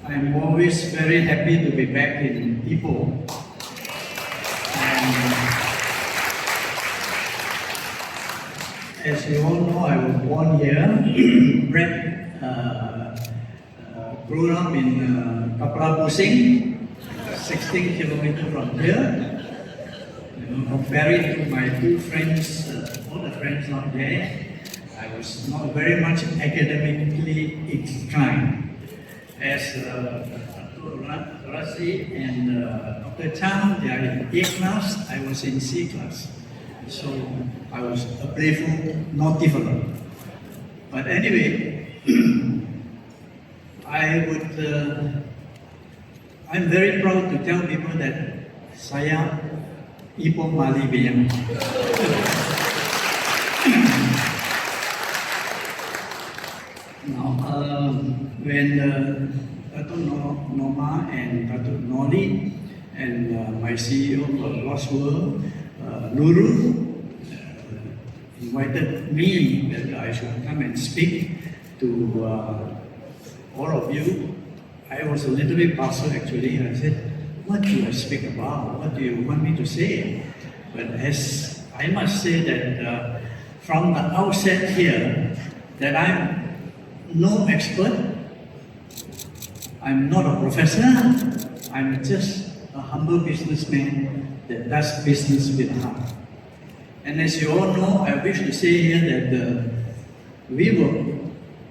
I'm always very happy to be back in Ipoh. And as you all know, I was born here, grew up in Kapra Pusing, 16 kilometers from here. Compared to my two friends, all the friends out there, I was not very much academically inclined. As Radzi and Dr. Cheah, they are in A class, I was in C class. So I was a playful, naughty fellow. But anyway, I'm very proud to tell people that saya Ipoh Mali Biyang. Now, when Datuk Norma and Datuk Noli and my CEO for Lost World, Nurul, invited me that I should come and speak to all of you, I was a little bit puzzled actually. I said, what do I speak about? What do you want me to say? But as I must say that from the outset here, that I'm no expert, I'm not a professor, I'm just a humble businessman that does business with heart. And as you all know, I wish to say here that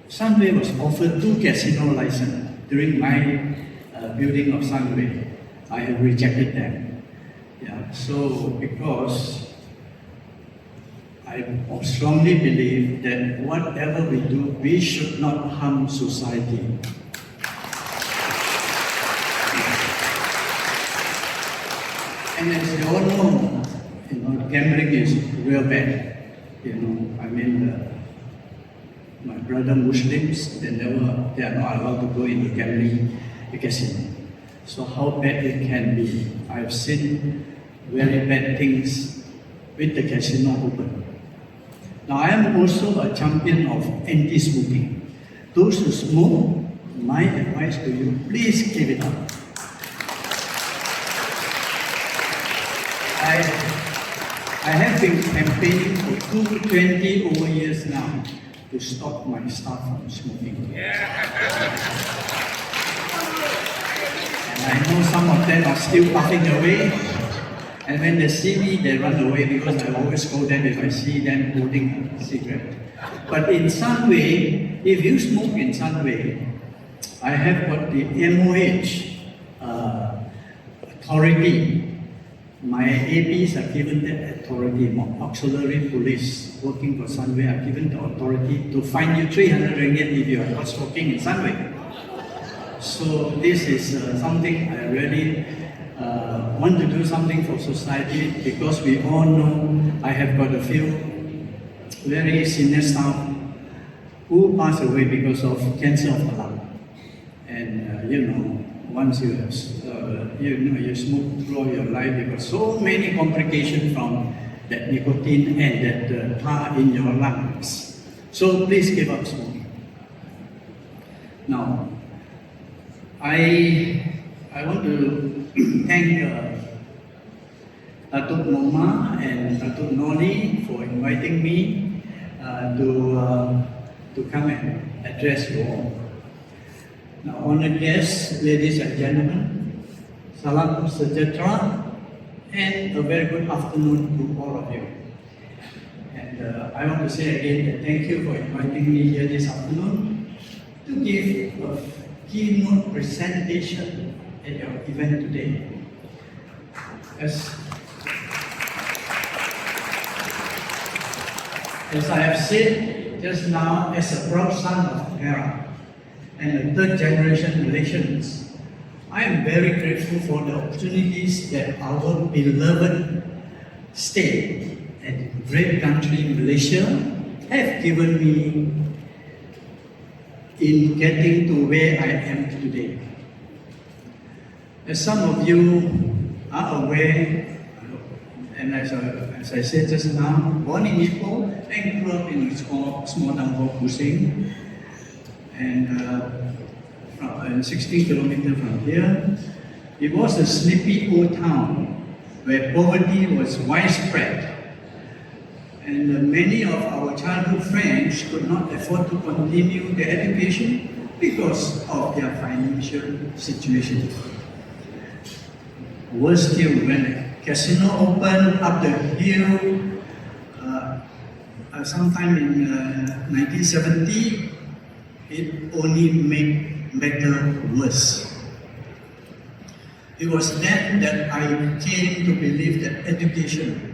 Sunway was offered 2 casino licenses during my building of Sunway. I have rejected them. Yeah. So because I strongly believe that whatever we do, we should not harm society. And as you all know, gambling is real bad. My brother Muslims, they are not allowed to go into gambling casino. So how bad it can be. I've seen very bad things with the casino open. Now I am also a champion of anti-smoking. Those who smoke, my advice to you, please give it up. I have been campaigning for 20 over years now to stop my staff from smoking. And I know some of them are still puffing away. And when they see me, they run away because I always call them if I see them holding a cigarette. But in Sunway, if you smoke in Sunway, I have got the MOH authority. My APs are given the authority, auxiliary police working for Sunway are given the authority to fine you 300 ringgit if you are not smoking in Sunway. So this is something I really want to do something for society because we all know I have got a few very senior staff who passed away because of cancer of the lung. And once you have, you smoke throughout your life, you got so many complications from that nicotine and that tar in your lungs. So please give up smoking. Now, I want to thank Datuk Norma and Datuk Noli for inviting me to come and address you all. Now, honored guests, ladies and gentlemen, salam sejahtera and a very good afternoon to all of you. And I want to say again that thank you for inviting me here this afternoon to give a keynote presentation at your event today. As I have said just now, as a proud son of Perak and a third generation Malaysians, I am very grateful for the opportunities that our beloved state and great country Malaysia have given me in getting to where I am today. As some of you are aware, and as I said just now, born in Ipoh and grew up in a small town called Pusing. And 16 kilometers from here. It was a sleepy old town where poverty was widespread. And many of our childhood friends could not afford to continue their education because of their financial situation. Worse still, when a casino opened up the hill sometime in 1970, it only made matter worse. It was then that I came to believe that education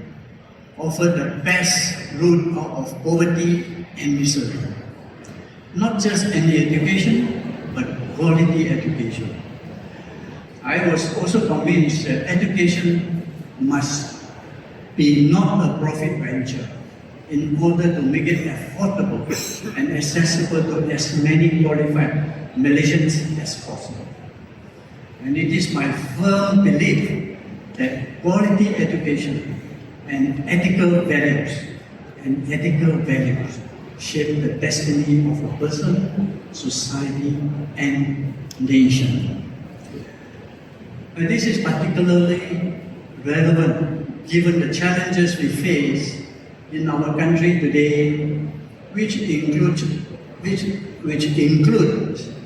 offered the best route out of poverty and misery. Not just any education, but quality education. I was also convinced that education must be not a profit venture in order to make it affordable and accessible to as many qualified Malaysians as possible. And it is my firm belief that quality education and ethical values shape the destiny of a person, society, and nation. And this is particularly relevant given the challenges we face in our country today, which include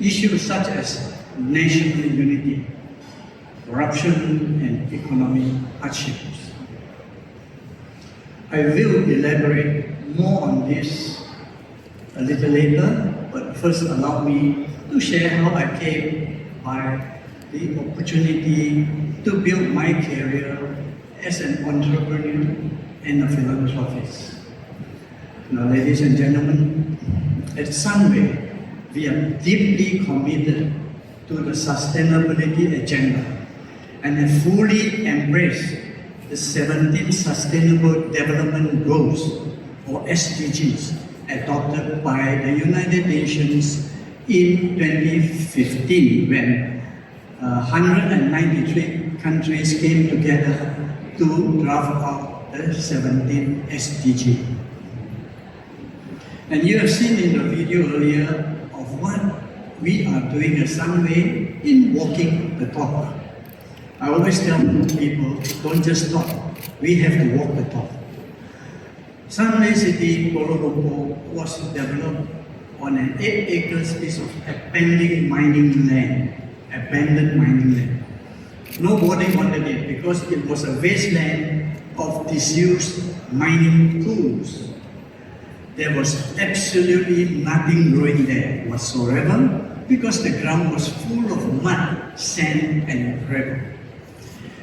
issues such as national unity, corruption, and economic hardships. I will elaborate more on this a little later, but first allow me to share how I came by the opportunity to build my career as an entrepreneur and a philanthropist. Now, ladies and gentlemen, at Sunway, we are deeply committed to the sustainability agenda and have fully embraced the 17 Sustainable Development Goals, or SDGs, adopted by the United Nations in 2015 when 193 countries came together to draft out the 17 SDG. And you have seen in the video earlier of what we are doing at Sunway in walking the talk. I always tell people, don't just talk, we have to walk the talk. Sunway City, Kuala Lumpur, was developed on an 8 acres piece of abandoned mining land. Nobody wanted it because it was a wasteland of disused mining tools. There was absolutely nothing growing there whatsoever because the ground was full of mud, sand, and gravel.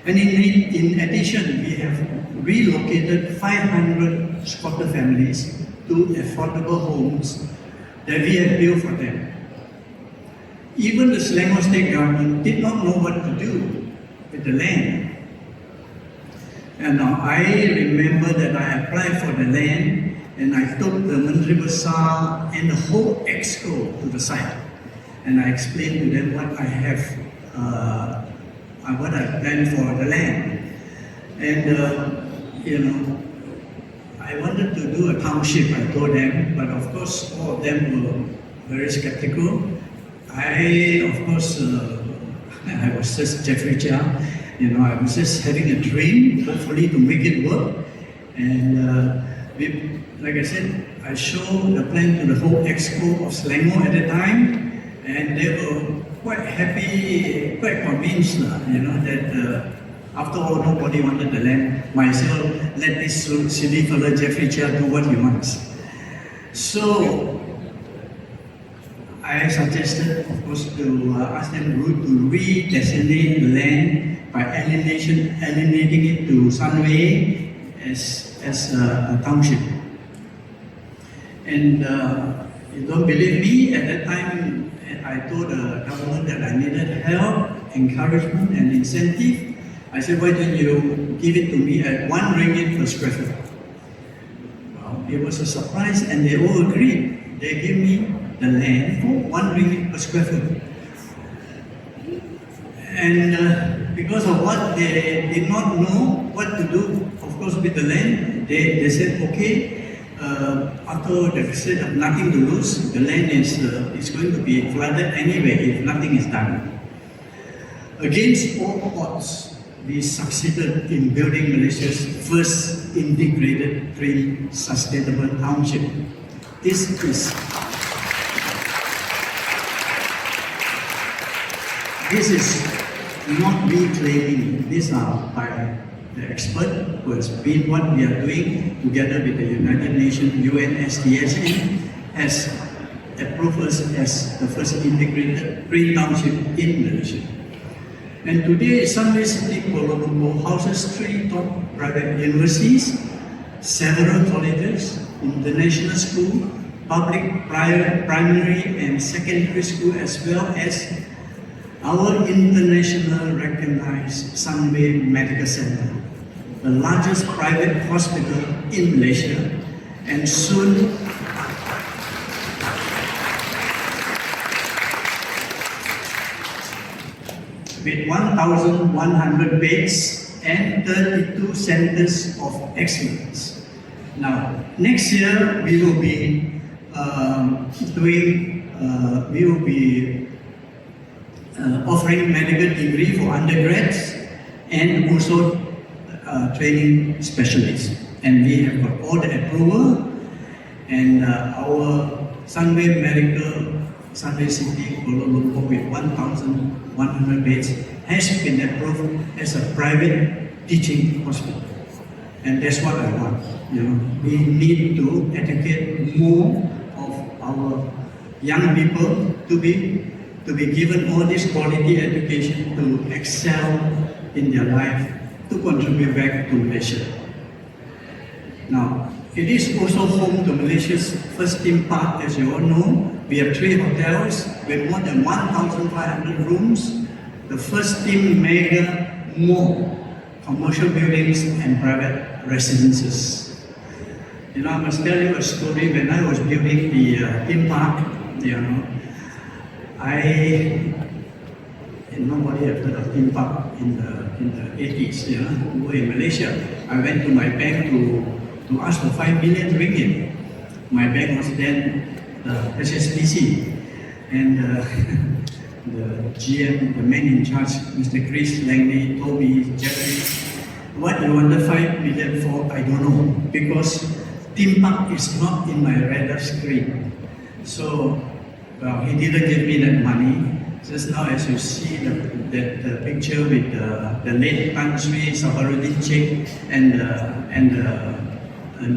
And in addition, we have relocated 500 squatter families to affordable homes that we have built for them. Even the Selangor state government did not know what to do with the land. And now I remember that I applied for the land and I took the Menteri Besar and the whole exco to the site. And I explained to them what I have, what I planned for the land. And, I wanted to do a township, I told them, but of course all of them were very skeptical. I was just Jeffrey Cheah, I was just having a dream, hopefully to make it work. And like I said, I showed the plan to the whole exco of Selangor at the time, and they were quite happy, quite convinced, that after all, nobody wanted the land. Might as well let this silly fellow Jeffrey Cheah do what he wants. So I suggested, of course, to ask them to redesignate the land by alienating it to Sunway as a township. And you don't believe me, at that time I told the government that I needed help, encouragement, and incentive. I said, why don't you give it to me at 1 ringgit per square foot? Well, it was a surprise and they all agreed. They gave me the land for 1 ringgit per square foot. And because of what they did not know what to do, of course, with the land, they said, okay, after they said nothing to lose, the land is going to be flooded anyway if nothing is done. Against all odds, we succeeded in building Malaysia's first integrated green sustainable township. This is not me claiming. These are by the expert who has been what we are doing together with the United Nations UNSDSN has approved us as the first integrated green township in Malaysia. And today, Sunway City, Kuala Lumpur houses 3 top private universities, several colleges, international school, public, primary and secondary school, as well as our international recognized Sunway Medical Center, the largest private hospital in Malaysia, and soon with 1,100 beds and 32 centers of excellence. Now, next year we will be offering medical degree for undergrads and also training specialists. And we have got all the approval, and our Sunway Medical, Sunway City, Kuala Lumpur with 1,100 beds has been approved as a private teaching hospital. And that's what I want. We need to educate more of our young people to be given all this quality education to excel in their life, to contribute back to Malaysia. Now, it is also home to Malaysia's first theme park, as you all know. We have 3 hotels with more than 1,500 rooms, the first theme mega mall, commercial buildings and private residences. I must tell you a story. When I was building the theme park, nobody had heard of theme park in the 80s. We were in Malaysia. I went to my bank to ask for 5 million ringgit. My bank was then HSBC, and the GM, the man in charge, Mr. Chris Langley, told me, Jeffrey, what you want the 5 million for, I don't know, because theme park is not in my radar screen. So, he didn't give me that money. Just now, as you see the picture with the late Tan Sri Sabarudin Cheah and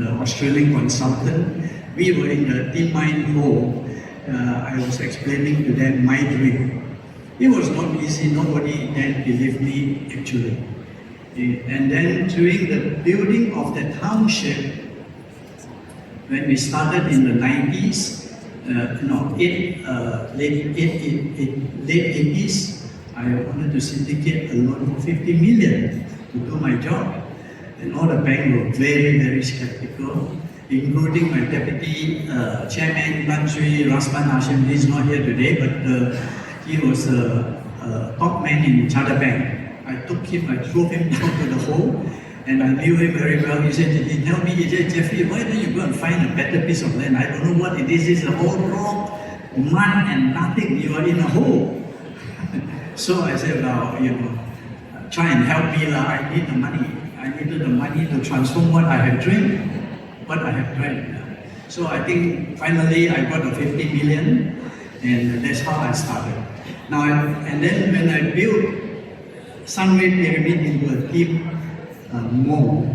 the Australian consultant, we were in the team mind hall. I was explaining to them my dream. It was not easy. Nobody then believed me actually. And then during the building of the township, when we started in the 90s, late 80s, I wanted to syndicate a loan for 50 million to do my job. And all the banks were very, very skeptical, including my deputy chairman, Tan Sri Rasman Hashim. He's not here today, but he was a top man in Charter Bank. I took him, I threw him down to the hole, and I knew him very well. He said, he told me, he said, Jeffrey, why don't you go and find a better piece of land? I don't know what it is. It's a whole rock, mud and nothing. You are in a hole. So I said, try and help me. I need the money. I needed the money to transform what I have dreamed. So I think finally I got the 50 million, and that's how I started. Now, and then when I built Sunway Pyramid into a theme mall,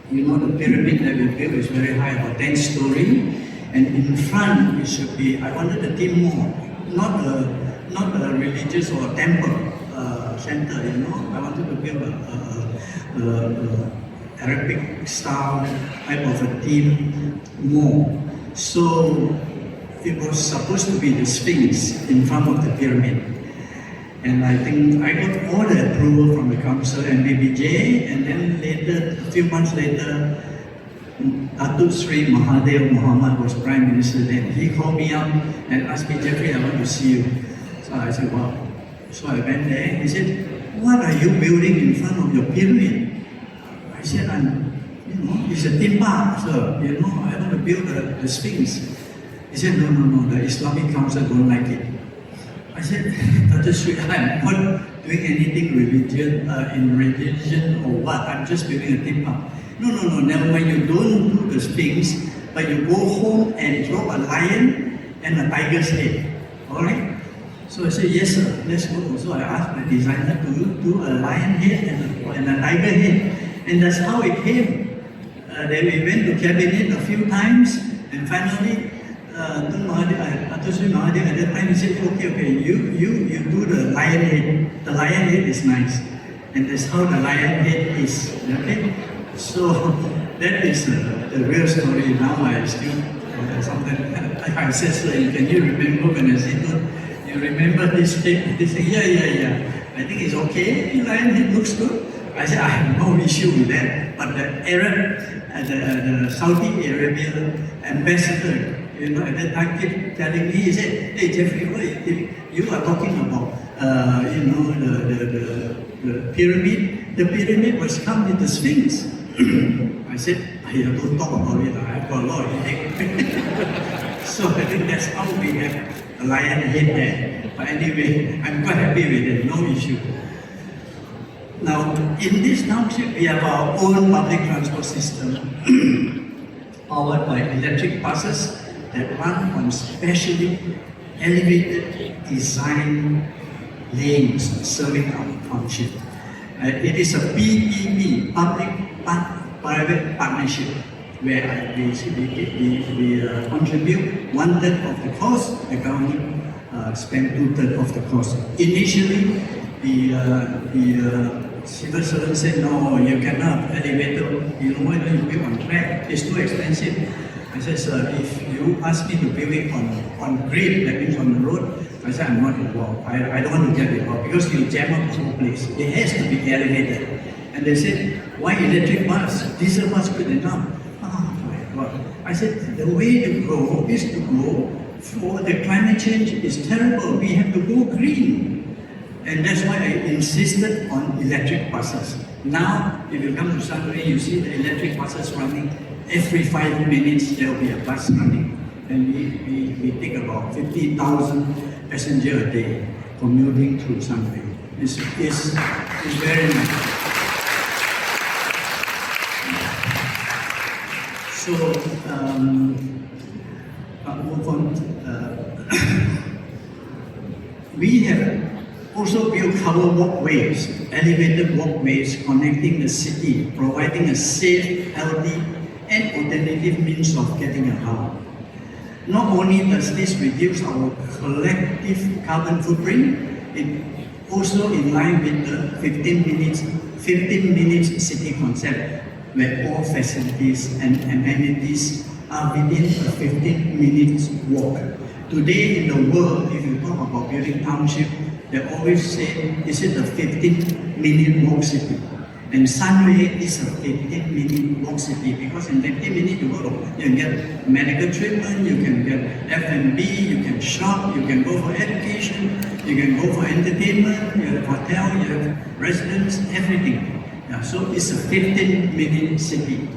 the pyramid that we built is very high, about 10 story, and in front it should be, I wanted a theme mall, not a religious or temple center, I wanted to build a Arabic style type of a theme mall. So it was supposed to be the Sphinx in front of the pyramid. And I think I got all the approval from the council and BBJ, and then later, a few months later, Datuk Sri Mohammed was Prime Minister then. He called me up and asked me, Jeffrey, I want to see you. So I said, wow. So I went there. He said, what are you building in front of your pyramid? I said, it's a theme park, sir. You know, I want to build the Sphinx. He said, no, the Islamic Council don't like it. I said, Dato Sri, I'm not doing anything religion or what. I'm just building a theme park. No, never mind. You don't do the Sphinx, but you go home and draw a lion and a tiger's head. All right? So I said, yes, sir. Let's go. So I asked my designer to do a lion head and a tiger head, and that's how it came. Then we went to cabinet a few times, and finally, Dato Sri Mahathir at that time he said, okay, you do the lion head. The lion head is nice, and that's how the lion head is. Okay, so that is the real story. Now I still something I said, sir, can you remember when I said, you remember this head? They say, yeah. I think it's okay. The lion head looks good. I said, I have no issue with that. But the Arab, the Saudi Arabia ambassador, you know, at that time kept telling me, he said, hey Jeffrey, what you are talking about, you know, the pyramid. The pyramid was come with the Sphinx. I said, don't talk about it. I've got a lot of headache. So I think that's how we have a lion head there. But anyway, I'm quite happy with it, no issue. Now, in this township, we have our own public transport system powered by electric buses that run on specially elevated design lanes serving our township. It is a PPP, public-private partnership, where we contribute 1/3 of the cost, the government spend 2/3 of the cost. Initially, the civil servant said, no, you cannot elevator, you know, why don't you build on track? It's too expensive. I said, sir, if you ask me to build it on grid, that means on the road, I said, I'm not involved. I don't want to get involved because you jam up the whole place. It has to be elevated. And they said, why electric bus? Diesel bus good enough. Oh my God. I said, the way to grow is to go for the climate change is terrible. We have to go green. And that's why I insisted on electric buses. Now, if you come to Sunway, you see the electric buses running. Every 5 minutes, there will be a bus running. And we take about 50,000 passengers a day commuting through Sunway. It's very nice. So, I'll move on. We have also built covered walkways, elevated walkways connecting the city, providing a safe, healthy, and alternative means of getting around. Not only does this reduce our collective carbon footprint, it also in line with the 15 minutes city concept, where all facilities and amenities are within a 15 minutes walk. Today in the world, if you talk about building township, they always say, is it a 15-minute walk city? And Sunway is a 15-minute walk city because in 15 minutes you can get medical treatment, you can get F&B, you can shop, you can go for education, you can go for entertainment, you have hotel, you have residence, everything. Yeah, so it's a 15-minute city.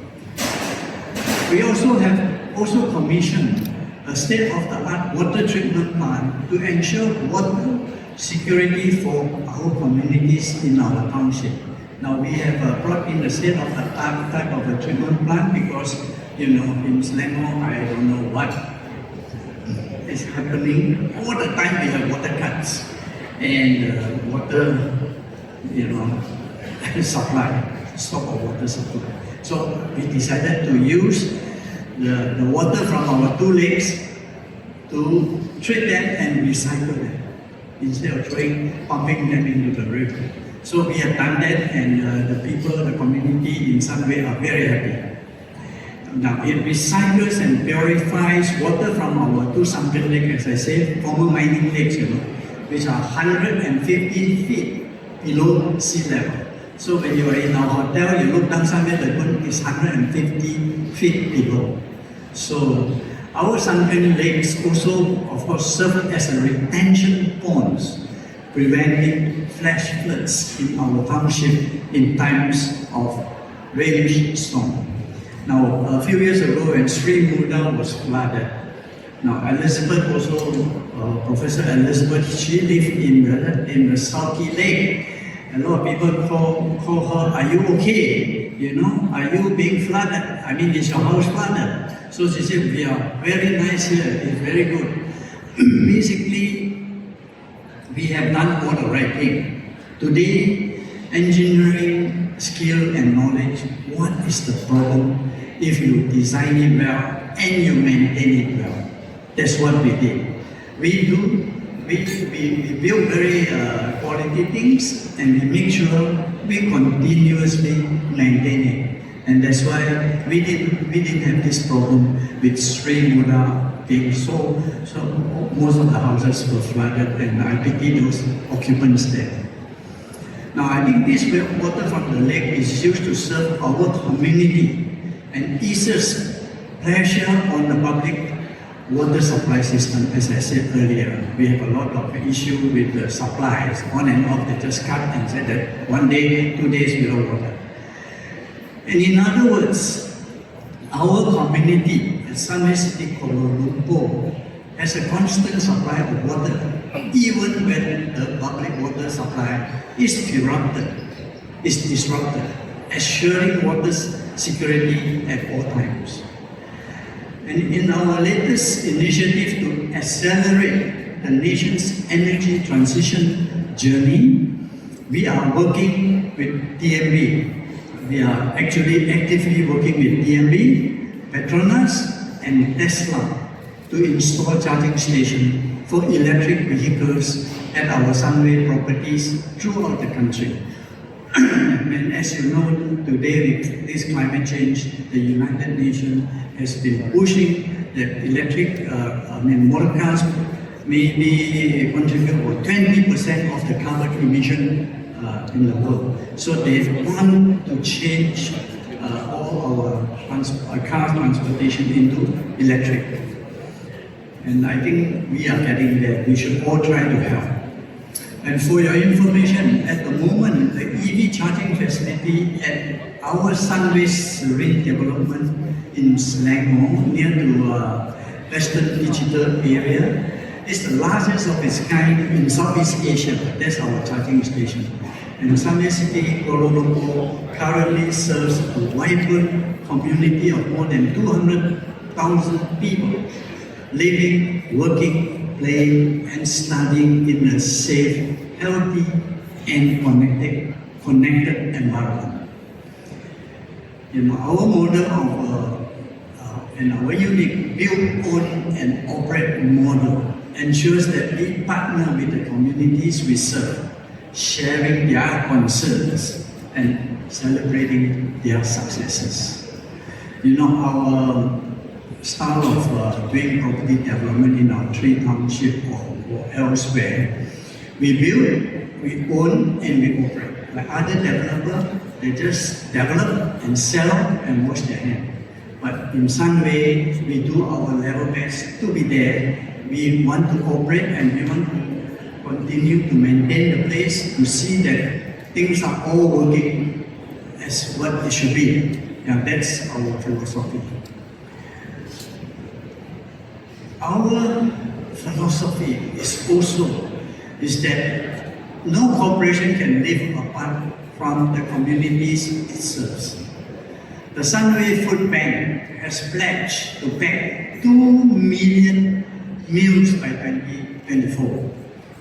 We also have commissioned a state-of-the-art water treatment plant to ensure water security for our communities in our township. Now we have brought in the state-of-the-art type of a treatment plant because, you know, in Selangor, I don't know what is happening. All the time we have water cuts and water, you know, supply, stop of water supply. So we decided to use the water from our 2 lakes to treat them and recycle them instead of pumping them into the river. So we have done that, and the people, the community in Sunway are very happy. Now it recycles and purifies water from our 2 sunken lakes, as I said, former mining lakes, you know, which are 150 feet below sea level. So when you are in our hotel, you look down somewhere, the moon is 150 feet below. So our sunken lakes also, of course, serve as a retention ponds, preventing flash floods in our township in times of rainstorm. Now, a few years ago when Sri Muda was flooded, now Elizabeth also, Professor Elizabeth, she lived in the Salty Lake. A lot of people call her, are you okay? You know, are you being flooded? I mean, is your house flooded? So she said, we are very nice here, it's very good. Basically, we have done all the right thing. Today, engineering, skill and knowledge, what is the problem if you design it well and you maintain it well? That's what we did. We build very quality things and we make sure we continuously maintain it. And that's why we didn't have this problem with Sri Muda being so most of the houses were flooded and I pity those occupants there. Now I think this water from the lake is used to serve our community and eases pressure on the public water supply system. As I said earlier, we have a lot of issue with the supplies on and off. They just cut and said that 1 day, 2 days without water. And in other words, our community at Sunway City, Kuala Lumpur has a constant supply of water, even when the public water supply is disrupted, assuring water security at all times. And in our latest initiative to accelerate the nation's energy transition journey, we are working with DMB. We are actually actively working with DMB, Petronas and Tesla to install charging stations for electric vehicles at our Sunway properties throughout the country. And as you know, today with this climate change, the United Nations has been pushing that electric motor cars maybe contribute about 20% of the carbon emission in the world. So they want to change all our car transportation into electric. And I think we are getting there. We should all try to help. And for your information, at the moment, the EV charging facility at our Sunway Serene development in Selangor, near to Western Digital area, is the largest of its kind in Southeast Asia. That's our charging station. And Sunway City, Kuala Lumpur, currently serves a vibrant community of more than 200,000 people, living, working, playing and studying in a safe, healthy and connected environment. You know, our model of and our unique build, own and operate model ensures that we partner with the communities we serve, sharing their concerns and celebrating their successes. You know, our style of doing property development in our three townships or elsewhere, we build, we own and we operate. Like other developers, they just develop and sell and wash their hands. But in some way, we do our level best to be there. We want to operate and we want to continue to maintain the place to see that things are all working as what it should be. And that's our philosophy. Our philosophy is that no corporation can live apart from the communities it serves. The Sunway Food Bank has pledged to pack 2 million meals by 2024.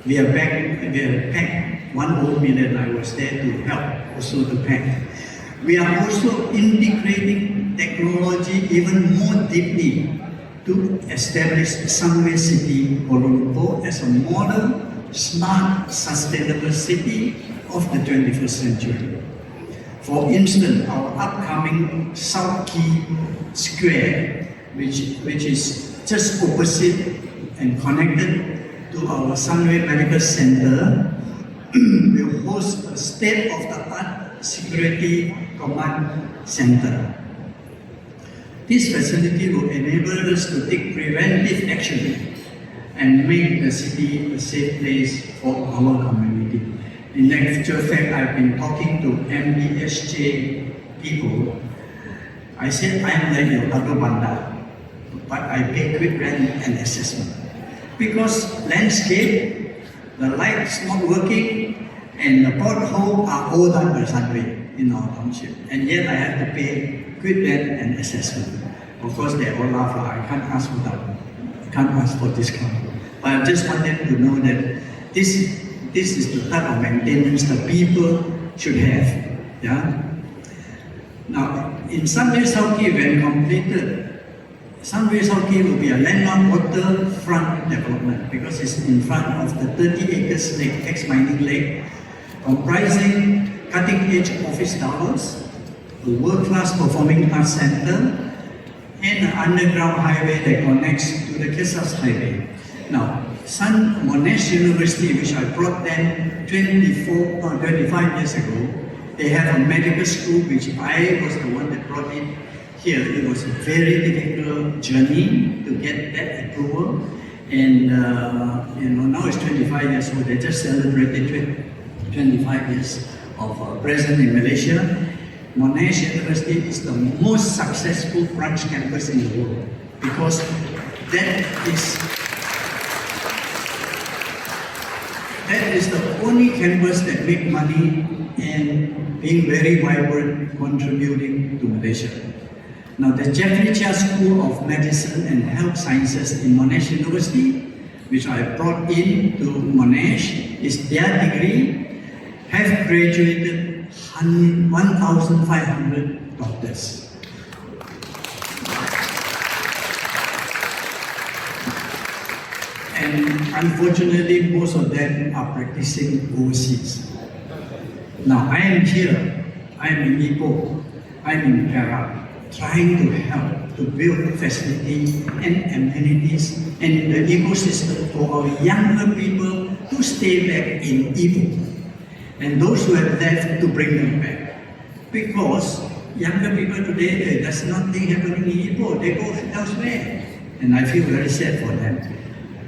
We have packed 1 million. I was there to help also to pack. We are also integrating technology even more deeply to establish Sunway City, Kuala Lumpur as a model, smart, sustainable city of the 21st century. For instance, our upcoming South Quay Square, which is just opposite and connected to our Sunway Medical Center, will host a state-of-the-art security command center. This facility will enable us to take preventive action and make the city a safe place for our community. In actual fact, I've been talking to MBSJ people. I said, I am like your Dato Banda, but I pay quick rent and assessment. Because landscape, the lights not working, and the pothole are all done by Sunway in our township. And yet I have to pay quick rent and assessment. Of course, they all laugh, I can't ask for that. I can't ask for discount. But I just want them to know that this is the type of maintenance the people should have. Yeah? Now, in Sunway South Key, when completed, Sunway South Key will be a landmark waterfront development because it's in front of the 30 acres lake, ex-mining lake, comprising cutting-edge office towers, a world-class performing arts center, and an underground highway that connects to the Kesas Highway. Now, Monash University, which I brought them 25 years ago, they have a medical school which I was the one that brought it here. It was a very difficult journey to get that approval, and now it's 25 years old. They just celebrated 25 years of presence in Malaysia. Monash University is the most successful branch campus in the world because that is the only campus that makes money and being very vibrant, contributing to Malaysia. Now, the Jeffrey Cheah School of Medicine and Health Sciences in Monash University, which I brought in to Monash, is their degree, have graduated 1,500 doctors. And unfortunately, most of them are practicing overseas. Now, I am here, I am in Ipoh, I am in Perak, trying to help to build facilities and amenities and the ecosystem for our younger people to stay back in Ipoh. And those who have left to bring them back. Because younger people today, there's nothing happening in Ipoh, they go elsewhere. And I feel very sad for them.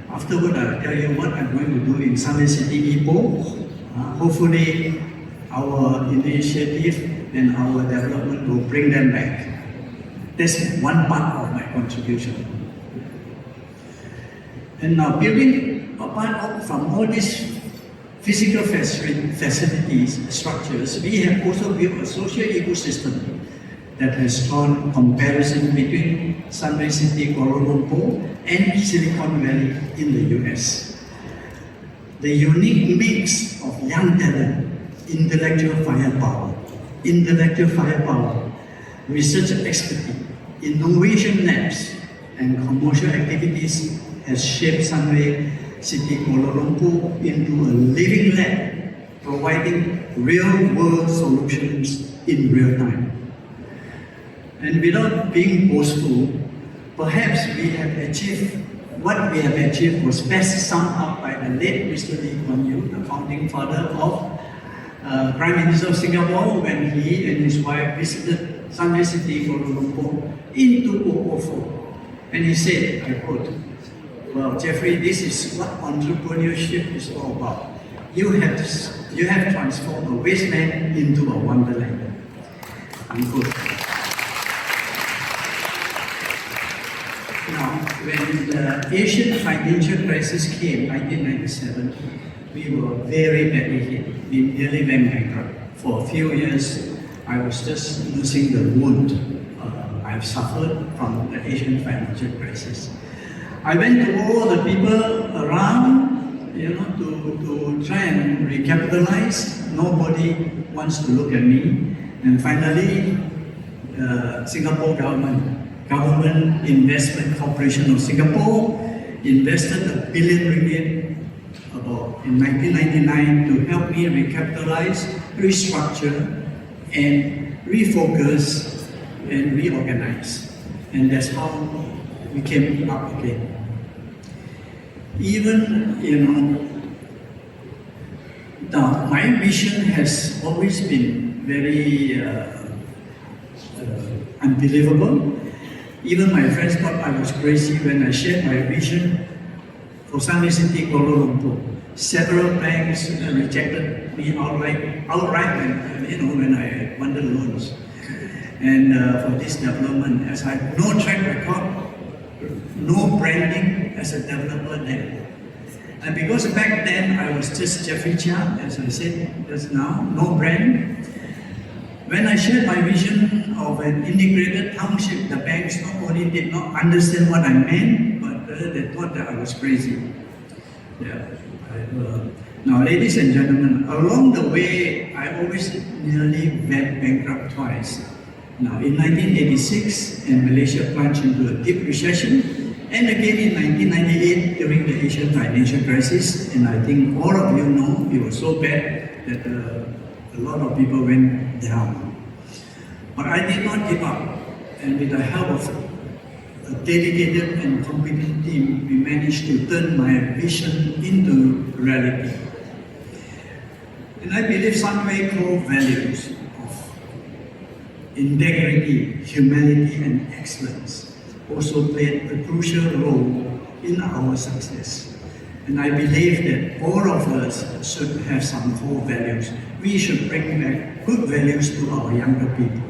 Afterward, I'll tell you what I'm going to do in Sunway City, Ipoh. Hopefully, our initiative and our development will bring them back. That's one part of my contribution. And now, building apart from all these physical facilities, structures, we have also built a social ecosystem that has drawn comparison between Sunway City, Kuala Lumpur, and Silicon Valley in the US. The unique mix of young talent, intellectual firepower, research expertise, innovation labs, and commercial activities has shaped Sunway City Kuala Lumpur into a living lab, providing real-world solutions in real time. And without being boastful, perhaps what we have achieved was best summed up by the late Mr. Lee Kuan Yew, the founding father of Prime Minister of Singapore, when he and his wife visited Sunway City Kuala Lumpur in 2004. And he said, I quote, "Well, Jeffrey, this is what entrepreneurship is all about. You have transformed a wasteland into a wonderland." Unquote. Now, when the Asian financial crisis came, 1997, we were very badly hit. We nearly went bankrupt. For a few years, I was just nursing the wound I've suffered from the Asian financial crisis. I went to all the people around, to try and recapitalize. Nobody wants to look at me. And finally, Singapore Government Investment Corporation of Singapore invested $1 billion in 1999 to help me recapitalize, restructure, and refocus and reorganize. And that's how we came up again. Even, my vision has always been very unbelievable. Even my friends thought I was crazy when I shared my vision for Sunway City, Kuala Lumpur. Several banks rejected me outright when I wanted loans. And for this development, as I have no track record, no branding as a developer then. And because back then I was just Jeffrey Cheah, as I said just now, no brand. When I shared my vision of an integrated township, the banks not only did not understand what I meant, but they thought that I was crazy. Yeah. Now, ladies and gentlemen, along the way, I always nearly went bankrupt twice. Now, in 1986, and Malaysia plunged into a deep recession, and again in 1998 during the Asian financial crisis, and I think all of you know it was so bad that a lot of people went down. But I did not give up, and with the help of a dedicated and competent team, we managed to turn my vision into reality. And I believe Sunway core values of integrity, humanity, and excellence also played a crucial role in our success. And I believe that all of us should have some core values. We should bring back good values to our younger people.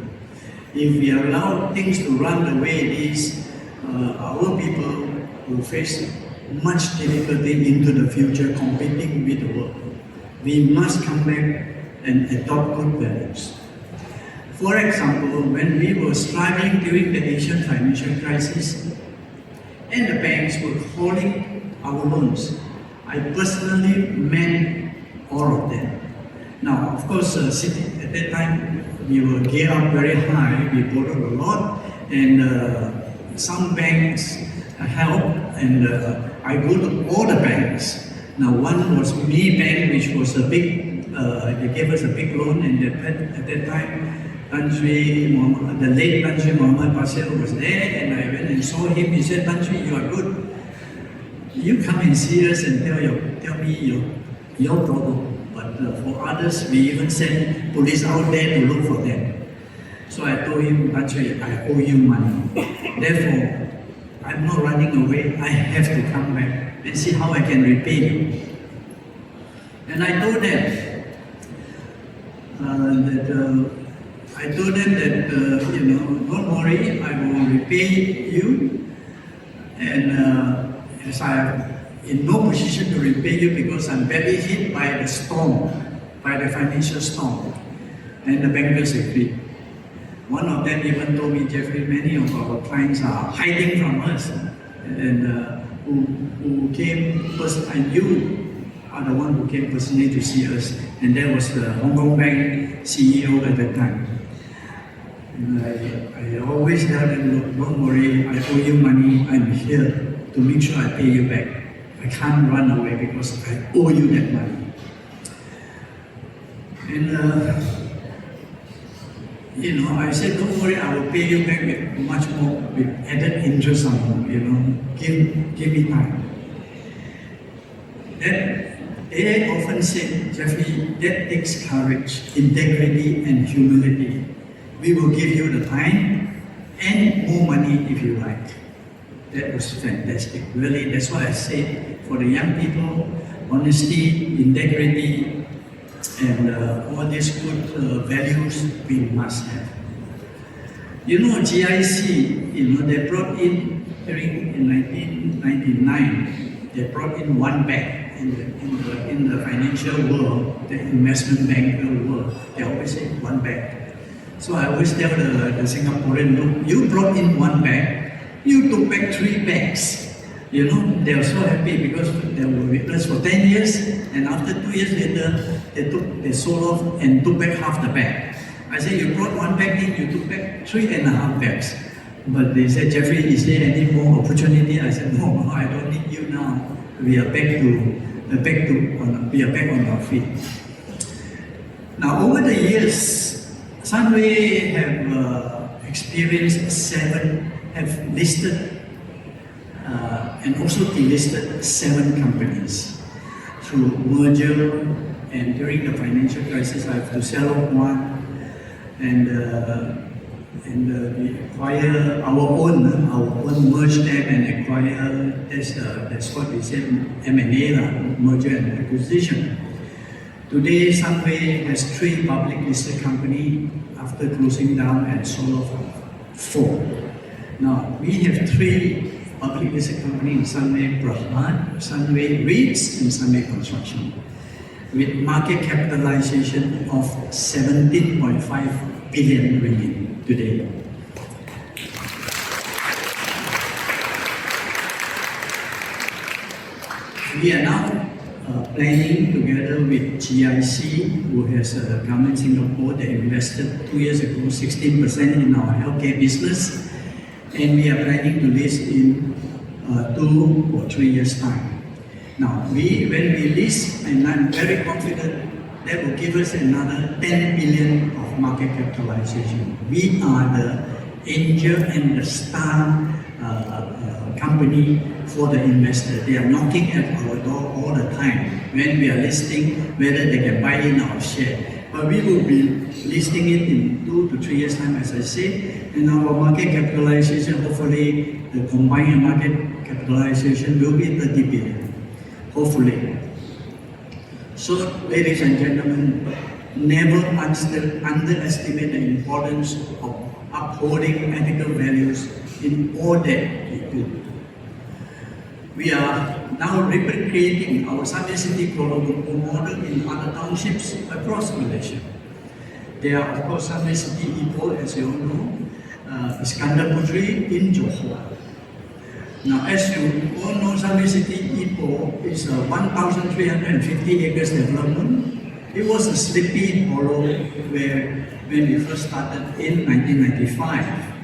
If we allow things to run the way it is, our people will face much difficulty into the future competing with the world. We must come back and adopt good values. For example, when we were struggling during the Asian financial crisis and the banks were holding our loans, I personally met all of them. Now, of course, at that time, we were geared up very high, we borrowed a lot, and some banks helped, and I go to all the banks. Now, one was Me Bank, which was a big, they gave us a big loan, and at that time, the late Tan Sri Mohammed was there, and I went and saw him. He said, "Tan Sri, you are good. You come and see us and tell me your problem." But for others, we even send police out there to look for them. So I told him, "Tan Sri, I owe you money. Therefore, I'm not running away. I have to come back and see how I can repay you." And I told them that don't worry, I will repay you. And as I am in no position to repay you because I'm badly hit by the storm, by the financial storm. And the bankers agreed. One of them even told me, "Jeffrey, many of our clients are hiding from us, and who came first, and you are the one who came personally to see us." And that was the Hong Kong Bank CEO at that time. And I always tell them, "Look, don't worry, I owe you money. I'm here to make sure I pay you back. I can't run away because I owe you that money." And I said, "Don't worry, I will pay you back with much more, with added interest on give me time." They often said, "Jeffrey, that takes courage, integrity, and humility. We will give you the time and more money if you like." That was fantastic. Really, that's why I said, for the young people, honesty, integrity, and all these good values we must have. GIC, they brought in in 1999, they brought in one bank in the financial world, the investment banker world. They always say one bank. So I always tell the Singaporean, "Look, you brought in one bank, you took back 3 banks." They are so happy because they were with us for 10 years, and after 2 years later, they sold off and took back half the bank. I said, "You brought one bank in, you took back 3.5 banks." But they said, "Jeffrey, is there any more opportunity?" I said, "No, I don't need you now. We are back on our feet." Now, over the years, Sunway have experienced have listed and also delisted 7 companies through merger, and during the financial crisis I have to sell off one, and we acquire our own merge them and acquire. That's what we say, M&A, merger and acquisition. Today, Sunway has 3 public listed companies after closing down and sold off 4. Now, we have 3 public listed companies in Sunway Perak, Sunway REITs, and Sunway Construction, with market capitalization of 17.5 billion ringgit today. We are now planning together with GIC, who has a government Singapore that invested 2 years ago 16% in our healthcare business, and we are planning to list in 2 or 3 years' time. Now, when we list, and I'm very confident that will give us another 10 billion of market capitalization. We are the angel and the star company for the investor. They are knocking at our door all the time when we are listing whether they can buy in our share. But we will be listing it in 2 to 3 years' time, as I said, and our market capitalization, hopefully the combined market capitalization will be 30 billion, hopefully. So, ladies and gentlemen, never underestimate the importance of upholding ethical values in all that we do. We are now replicating our Sunway City Kuala Lumpur model in other townships across Malaysia. There are, of course, Sunway City Ipoh, as you all know, Iskandar Puteri in Johor. Now, as you all know, Sunway City Ipoh is a 1,350 acres development. It was a sleepy hollow where when we first started in 1995.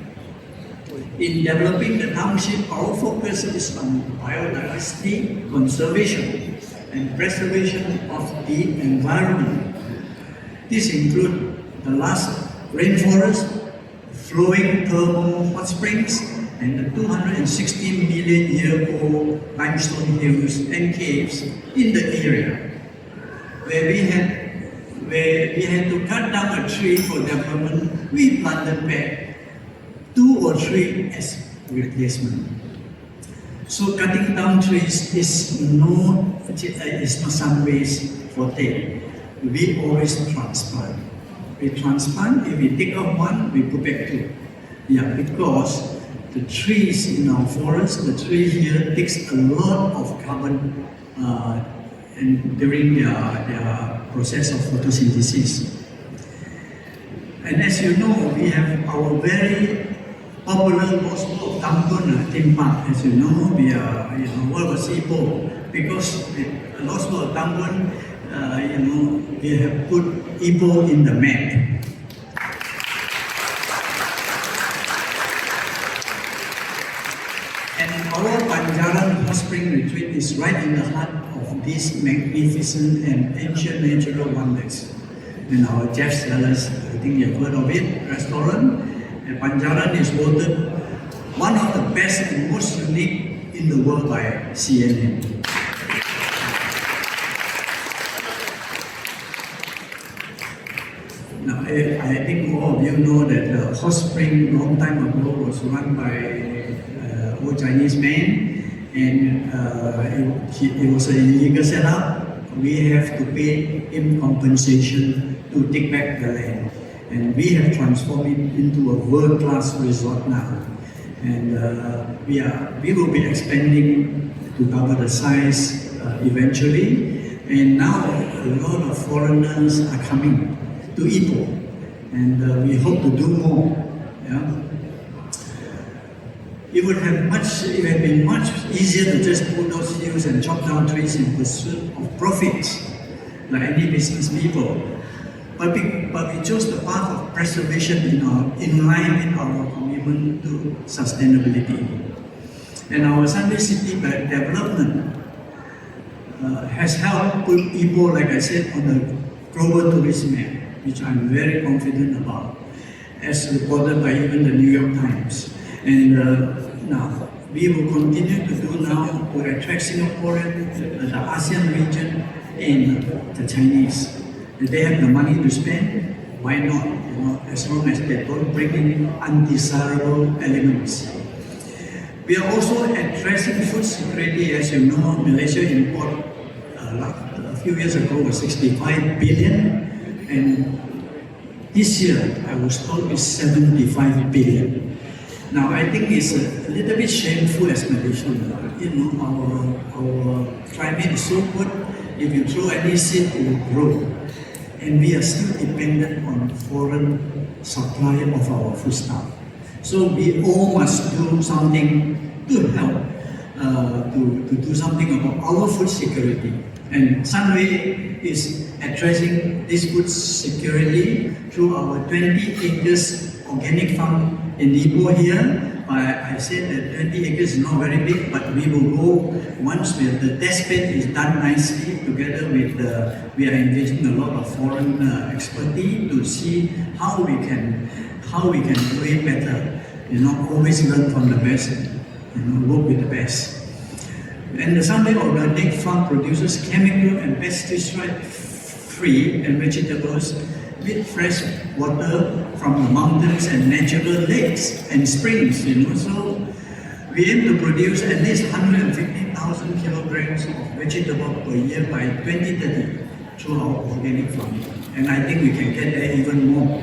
In developing the township, our focus is on biodiversity conservation and preservation of the environment. This includes the last rainforest, flowing thermal hot springs, and the 260 million year old limestone hills and caves in the area, where we had to cut down a tree for development. We planted back 2 or 3 as replacement. So cutting down trees is not Sunway's forte. We always transplant. We transplant. If we take out 1, we put back 2. Yeah, because the trees in our forest, the tree here takes a lot of carbon and during their process of photosynthesis. And as you know, we have our very popular Lost World Tambun theme park. As you know, we are, what was Ipoh? Because Lost World Tambun, we have put Ipoh in the map. And our Panjaran Hot Spring Retreat is right in the heart of these magnificent and ancient natural wonders. And our Jeff Sellers, I think you've heard of it, restaurant. And Panjaran is voted one of the best and most unique in the world by CNN. Now, I think all of you know that the hot spring long time ago was run by an old Chinese man, and it was an illegal setup. We have to pay him compensation to take back the land. And we have transformed it into a world-class resort now. And we will be expanding to cover the size eventually. And now a lot of foreigners are coming to Ipoh. And we hope to do more. Yeah? It would have been much easier to just put those hills and chop down trees in pursuit of profits, like any business people. But we chose the path of preservation in line with our commitment to sustainability. And our Sunway City development has helped put Ipoh, like I said, on the global tourism map, which I'm very confident about, as reported by even the New York Times. And now, we will continue to do now to attract Singaporeans, the ASEAN region, and the Chinese. If they have the money to spend, why not? As long as they don't bring in undesirable elements. We are also addressing food security. As you know, Malaysia imports few years ago was 65 billion, and this year I was told it's 75 billion. Now I think it's a little bit shameful as Malaysian. You know, our climate is so good. If you throw any seed, it will grow. And we are still dependent on foreign supply of our foodstuff. So we all must do something to help, to do something about our food security. And Sunway is addressing this food security through our 20 acres organic farm in Ipoh here. I said that 20 acres is not very big, but we will go once the test bed is done nicely. Together with we are engaging a lot of foreign expertise to see how we can do it better. You know, always learn from the best. You know, work with the best. And the Sunway Organic Farm produces chemical and pesticide-free and vegetables with fresh water from the mountains and natural lakes and springs, you know. So we aim to produce at least 150,000 kilograms of vegetable per year by 2030 through our organic farming. And I think we can get there even more.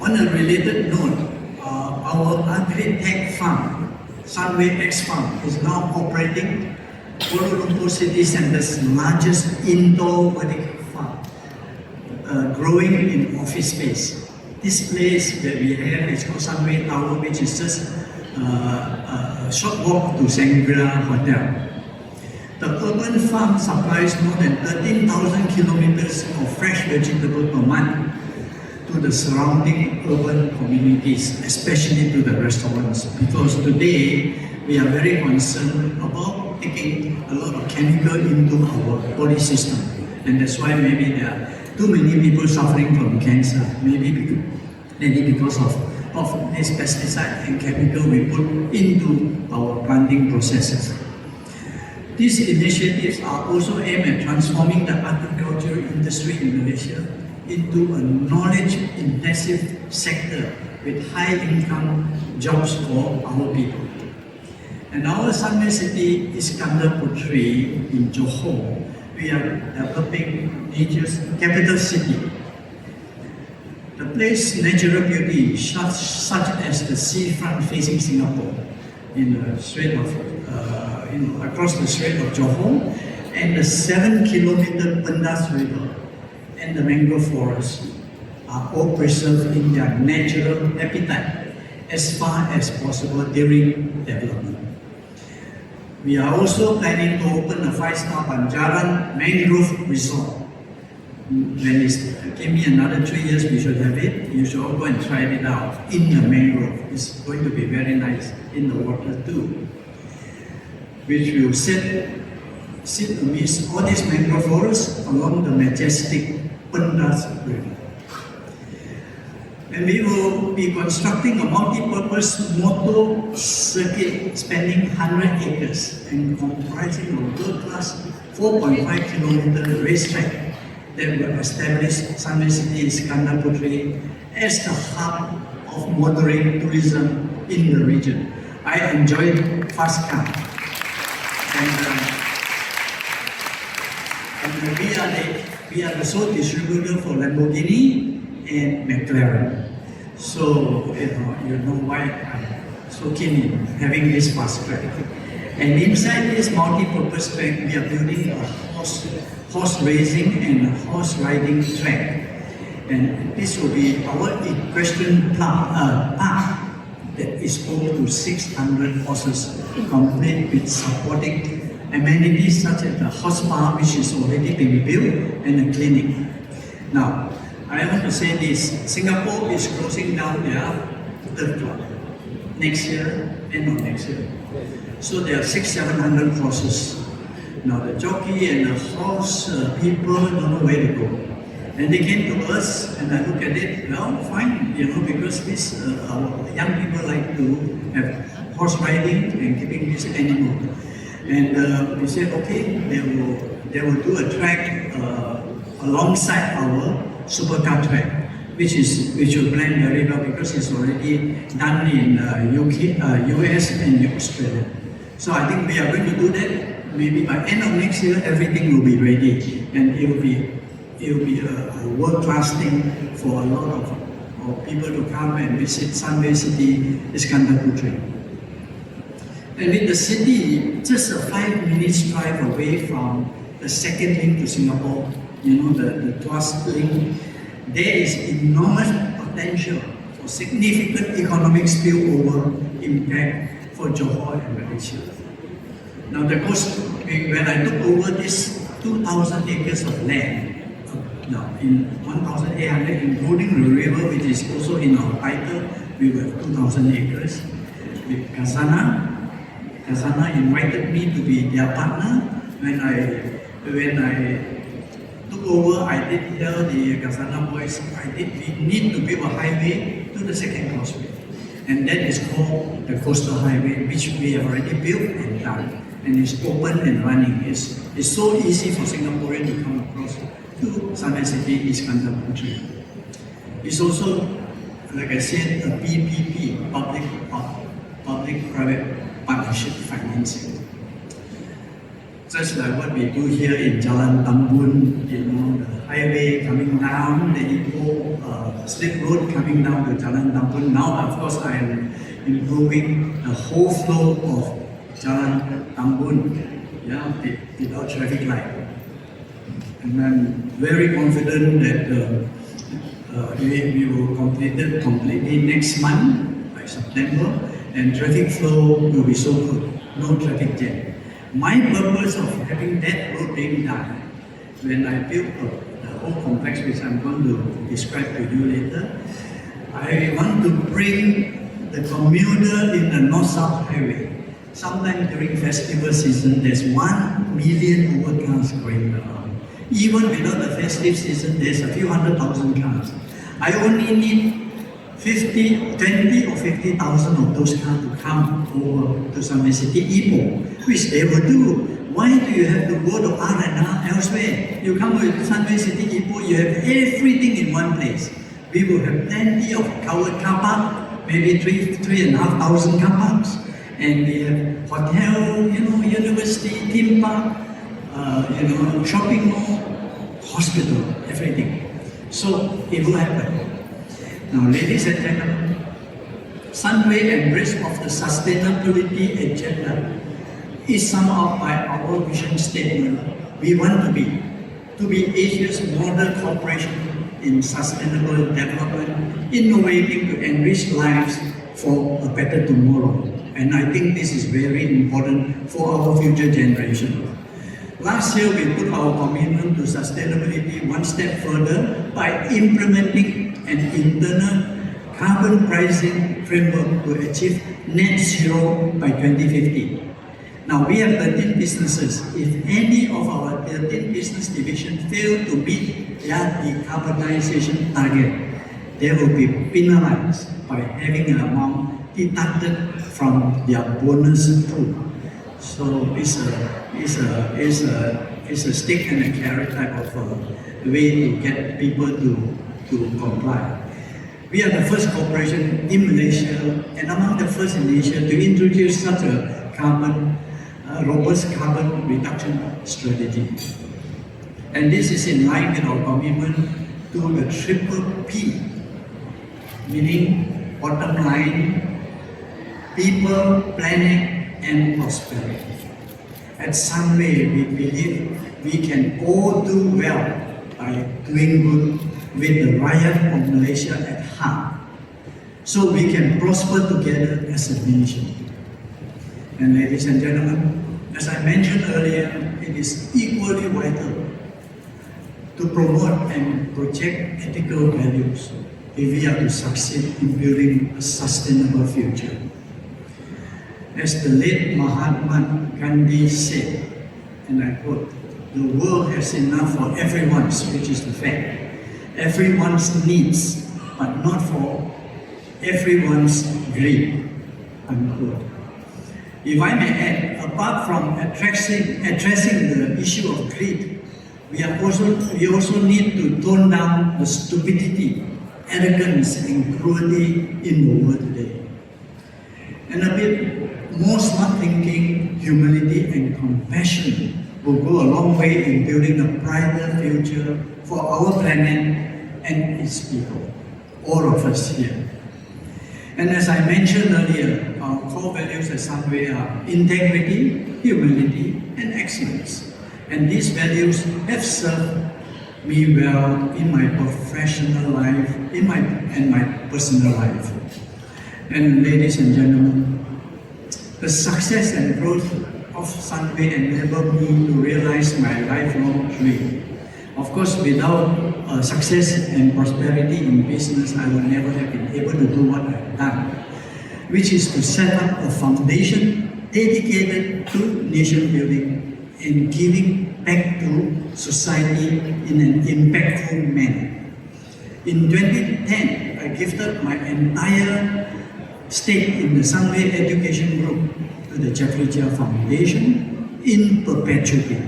On a related note, our agri-tech farm, Sunway X Farm, is now operating Kuala Lumpur City Centre's largest indoor vertical farm. Growing in office space. This place that we have is called Sunway Tower, which is just a short walk to Shangri-La Hotel. The urban farm supplies more than 13,000 kilometers of fresh vegetable per month to the surrounding urban communities, especially to the restaurants, because today we are very concerned about taking a lot of chemical into our body system, and that's why maybe there are too many people suffering from cancer, maybe because of this pesticide and chemical we put into our planting processes. These initiatives are also aimed at transforming the agricultural industry in Malaysia into a knowledge-intensive sector with high-income jobs for our people. And our Sunway City Iskandar Putri in Johor, we are developing nature's capital city. The place's natural beauty, such as the seafront facing Singapore, in the Strait of, across the Strait of Johor, and the 7-kilometer Pendas River and the mangrove forest, are all preserved in their natural habitat as far as possible during development. We are also planning to open a 5-star Banjaran mangrove resort. When give me another 3 years, we should have it. You should all go and try it out in the mangrove. It's going to be very nice in the water too, which will sit amidst all these mangrove forests along the majestic Pendas River. And we will be constructing a multi-purpose motor circuit spanning 100 acres and comprising a world-class 4.5-kilometer racetrack that will establish Sunway City Iskandar Putri as the hub of motoring tourism in the region. I enjoyed fast car. And we are the sole distributor for Lamborghini and McLaren. So, you know why I'm so keen in having this fast track. And inside this multi-purpose track, we are building a horse racing and horse riding track. And this will be our equestrian park that is home to 600 horses, complete with supporting amenities such as the horse bar, which is already being built, and a clinic. Now, I want to say this, Singapore is closing down their turf club next year, end of next year. So there are 600-700 horses. Now the jockey and the horse people don't know where to go. And they came to us, and I look at it, well, fine, because this, our young people like to have horse riding and keeping this animal. And we said, okay, they will do a track alongside our supercar track, which will blend very well because it's already done in US and Australia. So I think we are going to do that maybe by end of next year, everything will be ready, and it will be a world-class thing for a lot of people to come and visit Sunway City, Iskandar Putri. And with the city just a 5 minutes drive away from the second link to Singapore, the Tuas link, there is enormous potential for significant economic spillover impact for Johor and Malaysia. Now when I took over this 2,000 acres of land, in 1,800, including the river, which is also in our title, we have 2,000 acres. With Khazanah invited me to be their partner. When I took over, I did tell the Khazanah boys, we need to build a highway to the second causeway. And that is called the Coastal Highway, which we have already built and done. And it's open and running. It's so easy for Singaporeans to come across to Sunway City, Iskandar Putri. It's also, like I said, a PPP, public-private partnership financing. Just like what we do here in Jalan Tambun, the highway coming down, the Ipoh slip road coming down to Jalan Tambun. Now, of course, I am improving the whole flow of Jalan Tambun, without traffic light. And I'm very confident that we will complete it completely next month, by September, and traffic flow will be so good, no traffic jam. My purpose of having that road being done, when I built the whole complex, which I'm going to describe to you later, I want to bring the commuter in the North-South Highway. Sometimes during festival season, there's 1 million overcars going around. Even without the festive season, there's a few 100,000 cars. I only need 20 or 50,000 of those cars to come over to Sunway City, Ipoh, which they will do. Why do you have to go to R&R elsewhere? You come to Sunway City, Ipoh, you have everything in one place. We will have plenty of covered car park, maybe 3,500 car parks. And we have hotel, university, theme park, shopping mall, hospital, everything. So it will happen. Now, ladies and gentlemen, Sunway embrace of the sustainability agenda is summed up by our vision statement. We want to be Asia's model corporation in sustainable development, innovating to enrich lives for a better tomorrow. And I think this is very important for our future generation. Last year, we put our commitment to sustainability one step further by implementing an internal carbon pricing framework to achieve net zero by 2050. Now, we have 13 businesses. If any of our 13 business divisions fail to meet their decarbonization target, they will be penalized by having an amount deducted from their bonus pool. So it's a stick and a carrot type of way to get people to comply. We are the first corporation in Malaysia and among the first in Asia to introduce such a robust carbon reduction strategy. And this is in line with our commitment to the triple P, meaning bottom line, people, planet, and prosperity. At Sunway, we believe we can all do well by doing good with the rakyat of Malaysia at heart, so we can prosper together as a nation. And ladies and gentlemen, as I mentioned earlier, it is equally vital to promote and project ethical values if we are to succeed in building a sustainable future. As the late Mahatma Gandhi said, and I quote, "The world has enough for everyone's," which is the fact, everyone's needs, but not for everyone's greed, unquote. If I may add, apart from addressing the issue of greed, we also need to tone down the stupidity, arrogance, and cruelty in the world today. And a bit more smart thinking, humility, and compassion will go a long way in building a brighter future for our planet and its people, all of us here. And as I mentioned earlier, our core values at Sunway are integrity, humility, and excellence. And these values have served me well in my professional life, and my personal life. And ladies and gentlemen, the success and growth of Sunway enabled me to realize my lifelong dream. Of course, without success and prosperity in business, I would never have been able to do what I've done, which is to set up a foundation dedicated to nation building and giving back to society in an impactful manner. In 2010, I gifted my entire stake in the Sunway Education Group to the Jeffrey Cheah Foundation in perpetuity,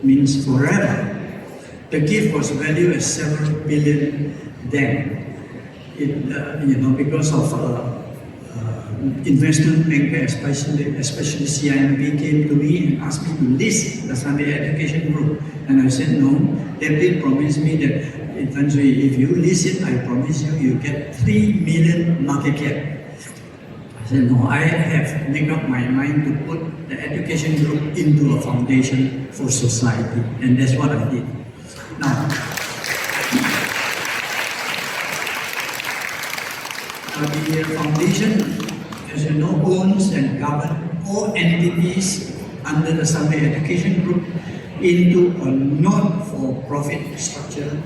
means forever. The gift was valued at several billion then. Because of investment banker, especially CIMB, came to me and asked me to list the Sunway Education Group. And I said no. They did promise me that eventually, if you list it, I promise you get 3 million market cap. I said no, I have made up my mind to put the education group into a foundation for society. And that's what I did. Now, the foundation, as you know, owns and governs all entities under the Sunway Education Group into a not-for-profit structure,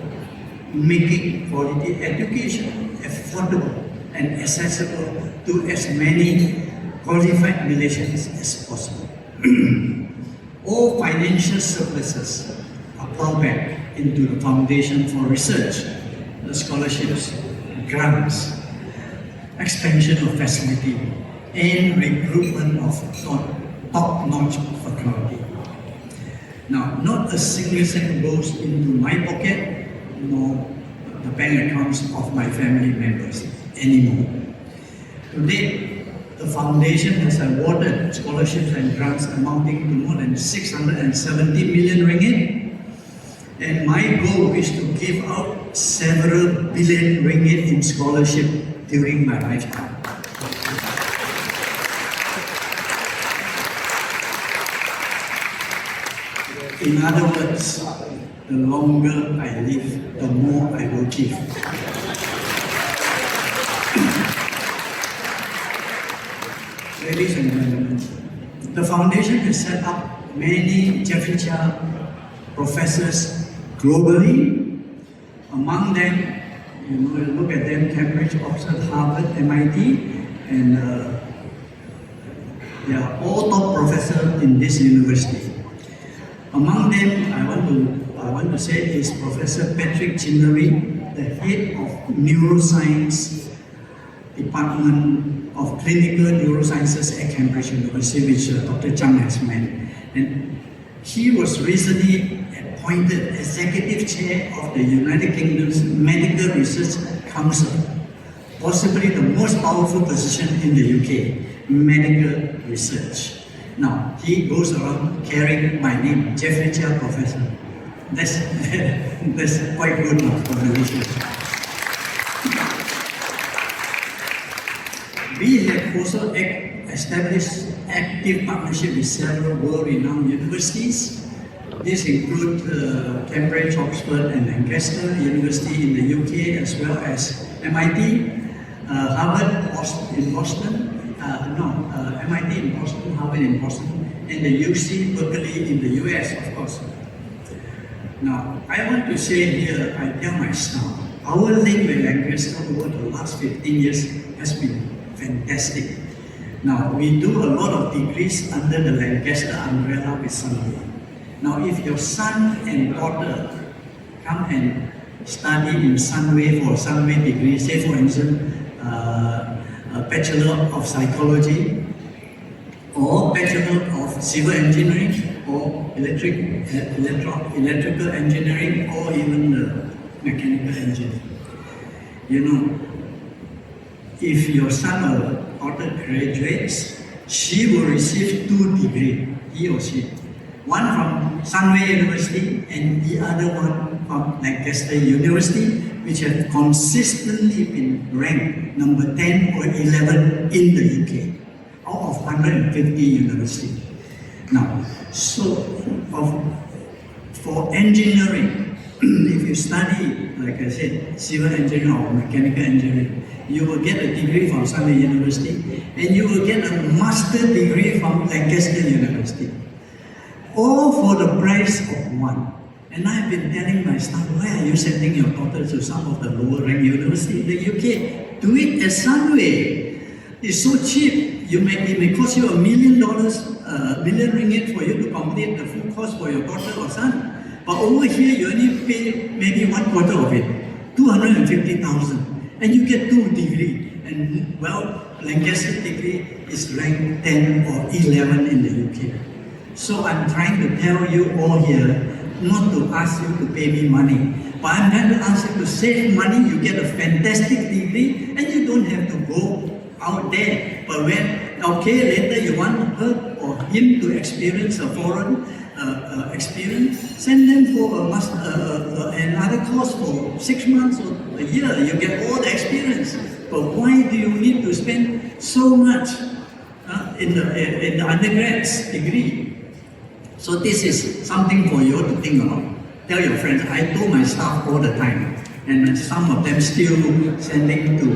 making quality education affordable and accessible to as many qualified Malaysians as possible. All financial surpluses are plowed back into the foundation for research, the scholarships, grants, expansion of facility, and recruitment of top-notch faculty. Now, not a single cent goes into my pocket, nor the bank accounts of my family members anymore. To date, the foundation has awarded scholarships and grants amounting to more than 670 million ringgit. And my goal is to give out several billion ringgit in scholarship during my lifetime. In other words, the longer I live, the more I will give. Ladies and gentlemen, the foundation has set up many Jeffrey Cheah professors globally. Among them, look at them: Cambridge, Oxford, Harvard, MIT, and they are all top professors in this university. Among them, I want to say is Professor Patrick Chinnery, the head of Neuroscience Department of Clinical Neurosciences at Cambridge University, which Dr. Chang has met. And he was recently appointed Executive Chair of the United Kingdom's Medical Research Council, possibly the most powerful position in the UK, medical research. Now, he goes around carrying my name, Jeffrey Cheah Professor. That's quite good for the research. We have also established active partnership with several world-renowned universities. This includes Cambridge, Oxford, and Lancaster University in the UK, as well as MIT, Harvard in Boston, MIT in Boston, Harvard in Boston, and the UC Berkeley in the US, of course. Now, I want to say here, I tell my staff, our link with Lancaster over the last 15 years has been fantastic. Now, we do a lot of degrees under the Lancaster umbrella with Sunway. Now, if your son and daughter come and study in Sunway for Sunway degree, say for instance, a Bachelor of Psychology, or Bachelor of Civil Engineering, or electrical engineering, or even mechanical engineering. You know, if your son or daughter graduates, she will receive 2 degrees, he or she. One from Sunway University and the other one from Lancaster University, which have consistently been ranked number 10 or 11 in the UK, out of 150 universities. Now, so for engineering, if you study, like I said, civil engineering or mechanical engineering, you will get a degree from Sunway University and you will get a master degree from Lancaster University. All for the price of one. And I've been telling my staff, why are you sending your daughter to some of the lower ranked universities in the UK? Do it at Sunway. It's so cheap. It may cost you $1 million, million ringgit for you to complete the full course for your daughter or son. But over here, you only pay maybe 1/4 of it, 250,000, and you get 2 degrees. And well, Lancaster degree is ranked 10 or 11 in the UK. So I'm trying to tell you all here, not to ask you to pay me money, but I'm trying to ask you to save money. You get a fantastic degree, and you don't have to go out there. But when, okay, later you want her or him to experience a foreign experience, send them for another course for 6 months or a year. You get all the experience. But why do you need to spend so much in the undergrad's degree? So this is something for you to think about. Tell your friends. I told my staff all the time, and some of them still sending to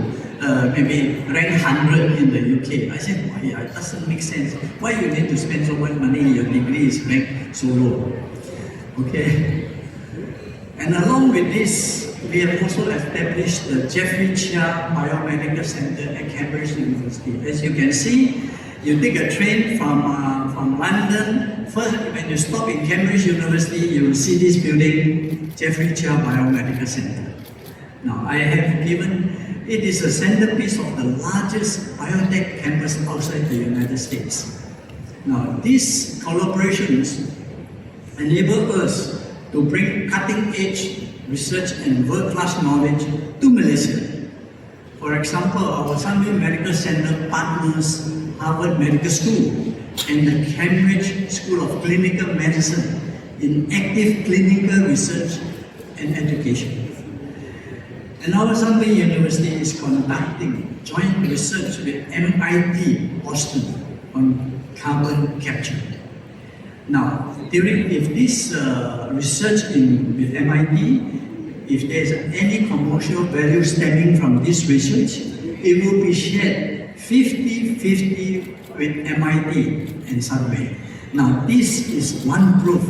maybe rank 100 in the UK. I said, why? It doesn't make sense. Why you need to spend so much money? Your degree is ranked so low. Okay. And along with this, we have also established the Jeffrey Cheah Biomedical Center at Cambridge University. As you can see, you take a train from London. First, when you stop in Cambridge University, you will see this building, Jeffrey Cheah Biomedical Center. Now, I have given, it is a centerpiece of the largest biotech campus outside the United States. Now, these collaborations enable us to bring cutting-edge research and world-class knowledge to Malaysia. For example, our Sunway Medical Center partners Harvard Medical School and the Cambridge School of Clinical Medicine in active clinical research and education. And our Sunway University is conducting joint research with MIT Boston on carbon capture. Now, if this research with MIT, if there is any commercial value stemming from this research, it will be shared 50-50 with MIT and Sunway. Now, this is one proof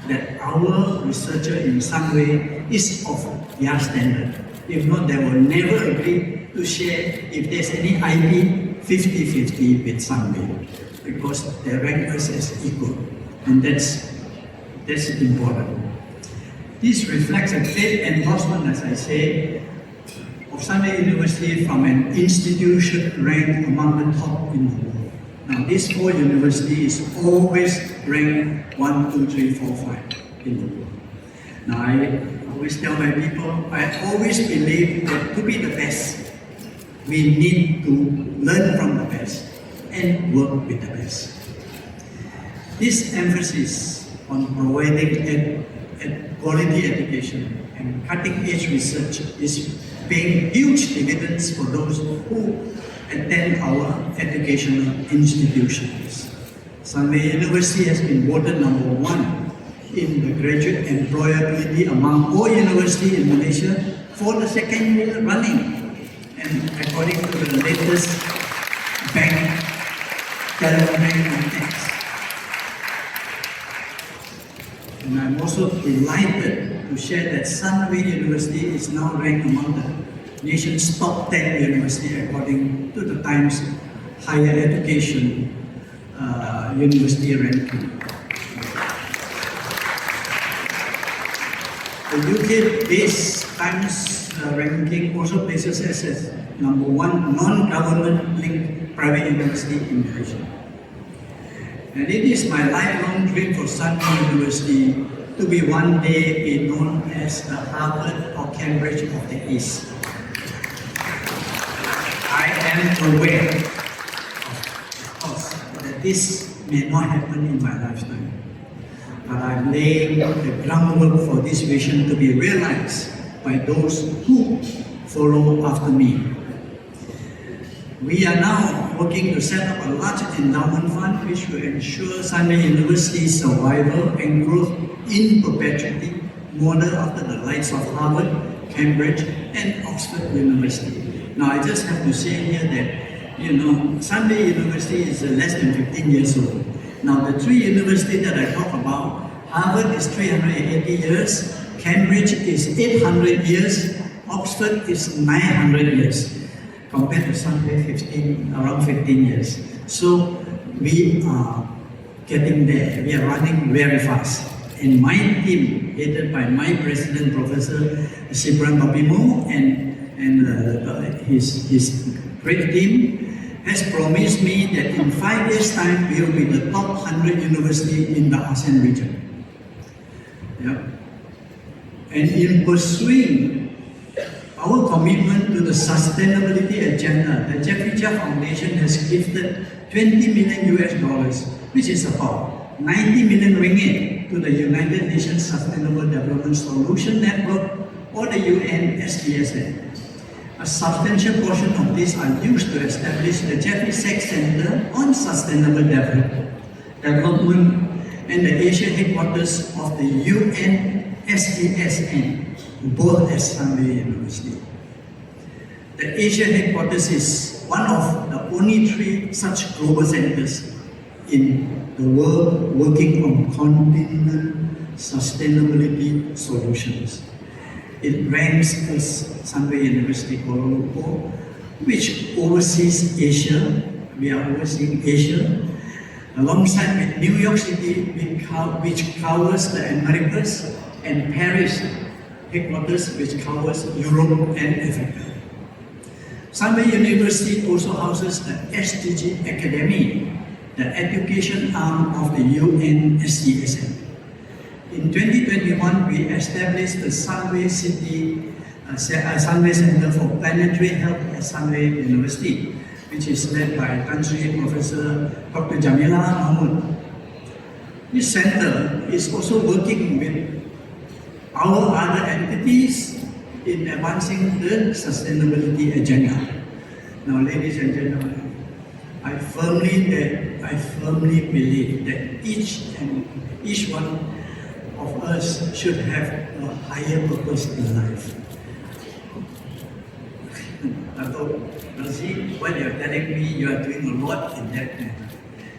that our researcher in Sunway is of their standard. If not, they will never agree to share, if there's any IP, 50-50 with Sunway, because they rank us as equal, and that's important. This reflects a great endorsement, as I say, of Sunway University from an institution ranked among the top in the world. Now, this 4 university is always ranked 1, 2, 3, 4, 5 in the world. Now, I always tell my people, I always believe that to be the best, we need to learn from the best and work with the best. This emphasis on providing quality education and cutting-edge research is paying huge dividends for those who attend our educational institutions. Sunway University has been voted number 1 in the graduate employability among all universities in Malaysia for the 2nd year running, and according to the latest bank talent index. And I'm also delighted to share that Sunway University is now ranked among the nation's top 10 universities according to the Times Higher Education University ranking. The UK-based Times ranking also places us as number 1 non-government linked private university in Malaysia. And it is my lifelong dream for Sunway University to be one day be known as the Harvard or Cambridge of the East. I am aware, of course, this may not happen in my lifetime. But I'm laying the groundwork for this vision to be realized by those who follow after me. We are now working to set up a large endowment fund which will ensure Sunway University's survival and growth in perpetuity, modeled after the likes of Harvard, Cambridge, and Oxford University. Now, I just have to say here that, Sunway University is less than 15 years old. Now, the three universities that I talk about, Harvard is 380 years, Cambridge is 800 years, Oxford is 900 years, compared to Sunway around 15 years. So, we are getting there. We are running very fast. And my team, headed by my president, Professor Sibran Babimo, and his great team, has promised me that in 5 years' time, we will be the top 100 university in the ASEAN region. Yeah. And in pursuing our commitment to the sustainability agenda, the Jeffrey Cheah Foundation has gifted 20 million US dollars, which is about 90 million ringgit, to the United Nations Sustainable Development Solution Network, or the UN SDSN. A substantial portion of this are used to establish the Jeffrey Sachs Center on Sustainable Development and the Asia headquarters of the UN SDSN, both at Sunway University. The Asia headquarters is one of the only 3 such global centers in the world working on continent sustainability solutions. It ranks as Sunway University Kuala Lumpur, which oversees Asia. We are overseeing Asia, alongside with New York City, which covers the Americas, and Paris headquarters, which covers Europe and Africa. Sunway University also houses the SDG Academy, the education arm of the UN SDSN. In 2021, we established the Sunway Center for Planetary Health at Sunway University, which is led by Country Professor Dr. Jamila Mohammed. This center is also working with our other entities in advancing the sustainability agenda. Now, ladies and gentlemen, I firmly believe that each one of us should have a higher purpose in life. Datuk, Radzi, what you're telling me, you are doing a lot in that matter.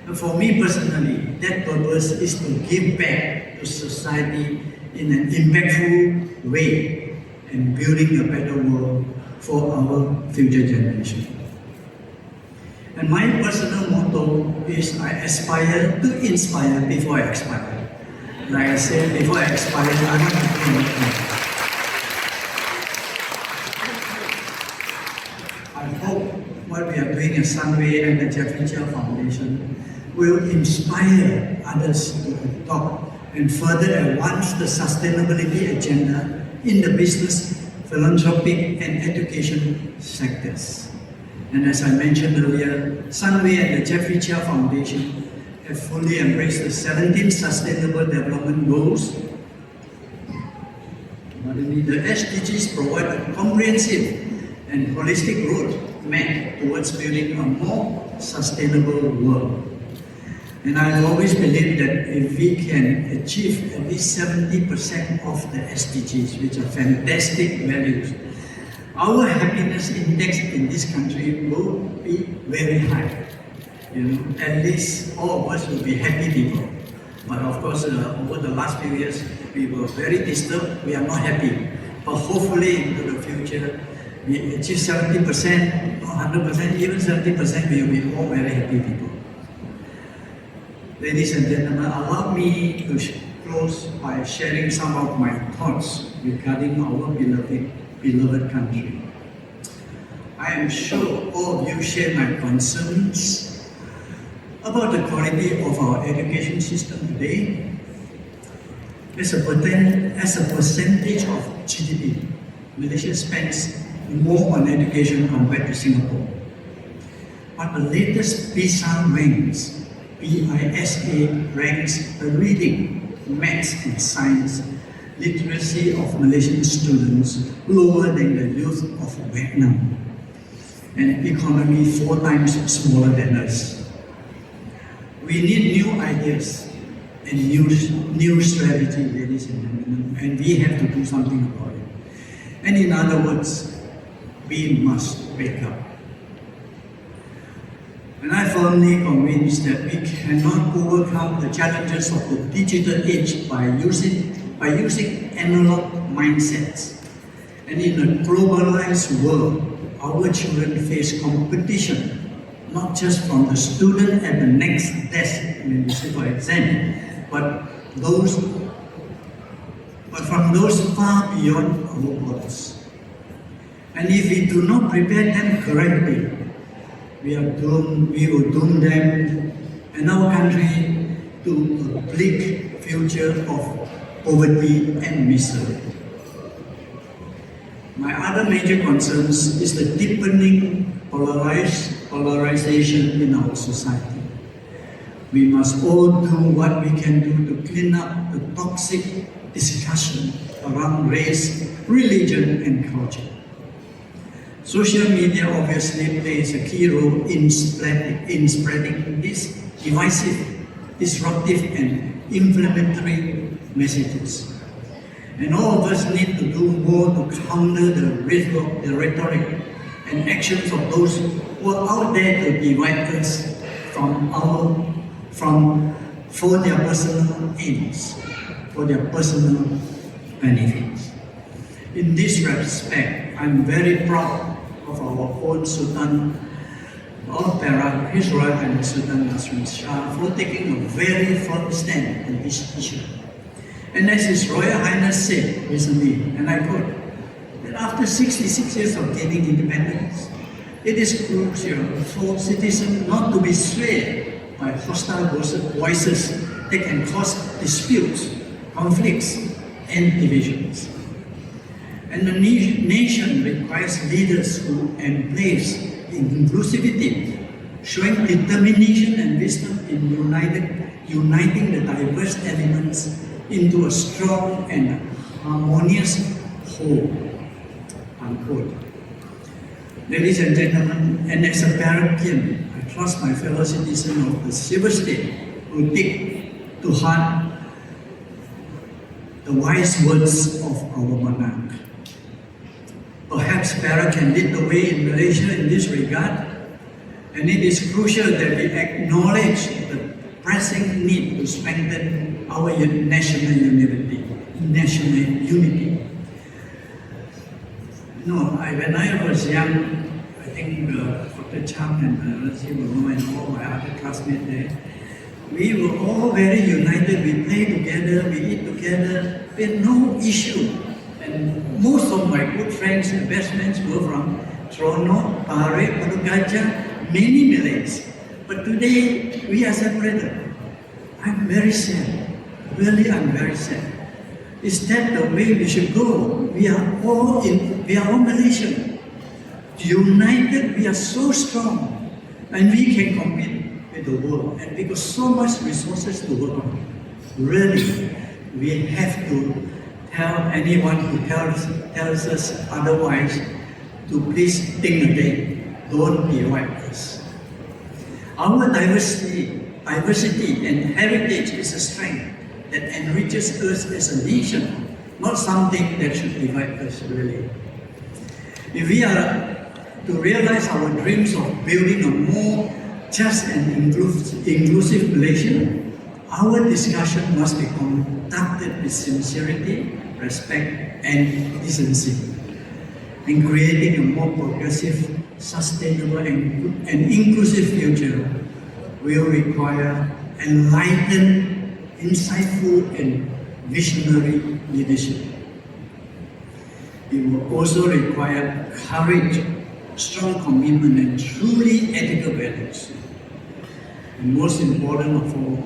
And for me personally, that purpose is to give back to society in an impactful way and building a better world for our future generation. And my personal motto is I aspire to inspire before I expire. Like I said, before I expire, I want to do anything. I hope what we are doing at Sunway and the Jeffrey Cheah Foundation will inspire others to adopt and further advance the sustainability agenda in the business, philanthropic, and education sectors. And as I mentioned earlier, Sunway and the Jeffrey Cheah Foundation have fully embraced the 17 Sustainable Development Goals. The SDGs provide a comprehensive and holistic roadmap towards building a more sustainable world. And I always believe that if we can achieve at least 70% of the SDGs, which are fantastic values, our happiness index in this country will be very high. At least all of us will be happy people. But of course, over the last few years, we were very disturbed. We are not happy. But hopefully, into the future, we achieve 70%, not 100%, even 70%, we will be all very happy people. Ladies and gentlemen, allow me to close by sharing some of my thoughts regarding our beloved country. I am sure all of you share my concerns about the quality of our education system today. As a percentage of GDP, Malaysia spends more on education compared to Singapore. But the latest PISA ranks BISA ranks the reading, maths and science literacy of Malaysian students lower than the youth of Vietnam, an economy 4 times smaller than us. We need new ideas and new strategy, ladies and gentlemen, and we have to do something about it. And in other words, we must wake up. And I firmly convinced that we cannot overcome the challenges of the digital age by using analog mindsets. And in a globalized world, our children face competition, not just from the student at the next desk, maybe for exam, but from those far beyond our borders. And if we do not prepare them correctly, we will doom them and our country to a bleak future of poverty and misery. My other major concerns is the deepening polarization in our society. We must all do what we can do to clean up the toxic discussion around race, religion, and culture. Social media obviously plays a key role in spreading these divisive, disruptive, and inflammatory messages. And all of us need to do more to counter the rhetoric and actions of those who are out there to divide us for their personal aims, for their personal benefits. In this respect, I'm very proud of our own Sultan of Perak, His Royal Highness Sultan Yussuf for taking a very firm stand on this issue. And as His Royal Highness said recently, and I quote, that after 66 years of gaining independence, it is crucial for citizens not to be swayed by hostile voices that can cause disputes, conflicts, and divisions. And the nation requires leaders who embrace inclusivity, showing determination and wisdom in uniting the diverse elements into a strong and harmonious whole. Unquote. Ladies and gentlemen, and as a Perakian, I trust my fellow citizens of the Silver State who take to heart the wise words of our monarch. Perhaps Perak can lead the way in Malaysia in this regard, and it is crucial that we acknowledge the pressing need to strengthen our national unity. When I was young, I think Dr. Cheah and Radzi and all my other classmates there, we were all very united. We play together, we eat together, we had no issue. And most of my good friends and best friends were from Toronto, Perak, Batu Gajah, many Malays. But today, we are separated. I'm very sad. Really, I'm very sad. Is that the way we should go? We are all Malaysian. United, we are so strong. And we can compete with the world. And we got so much resources to work on. Really, we have to tell anyone who tells us otherwise to please think again. Don't divide us. Our diversity and heritage is a strength that enriches us as a nation, not something that should divide us, really. If we are to realize our dreams of building a more just and inclusive Malaysia, our discussion must be conducted with sincerity, respect, and decency. In creating a more progressive, sustainable, and inclusive future will require enlightened, insightful, and visionary leadership. It will also require courage, strong commitment, and truly ethical values. And most important of all,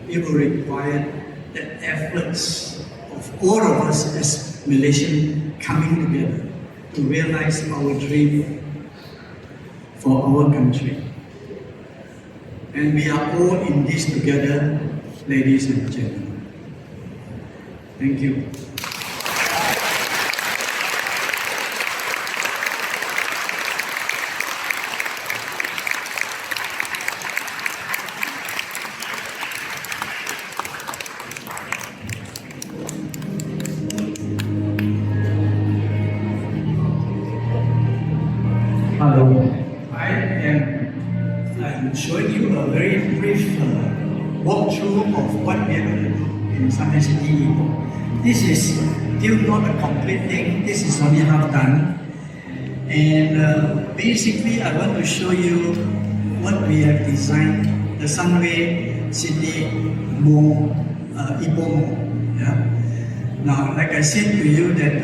it will require the efforts of all of us as Malaysians coming together to realize our dream for our country. And we are all in this together, ladies and gentlemen. Thank you. Hello. I'm showing you a very brief walkthrough of what we are going to do in Sunway City. This is still not a complete thing. This is only half done. And basically, I want to show you what we have designed, the Sunway City Mall, Ipoh Mall. Yeah? Now, like I said to you that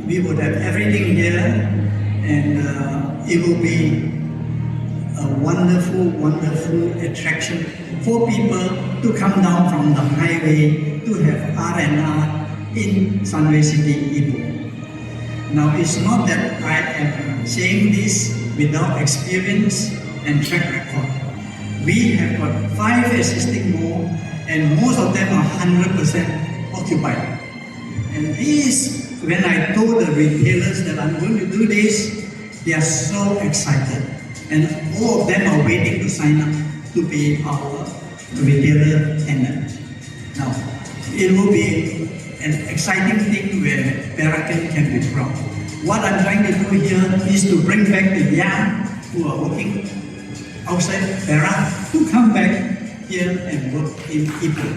we would have everything here, and it will be a wonderful, wonderful attraction for people to come down from the highway to have R&R in Sunway City, Ipoh. Now, it's not that I am saying this without experience and track record. We have got 5 existing malls, and most of them are 100% occupied. And this, when I told the retailers that I'm going to do this, they are so excited. And all of them are waiting to sign up to be our retailer tenant. Now, it will be an exciting thing where Perak can be proud. What I'm trying to do here is to bring back the young who are working outside Perak to come back here and work in Ipoh.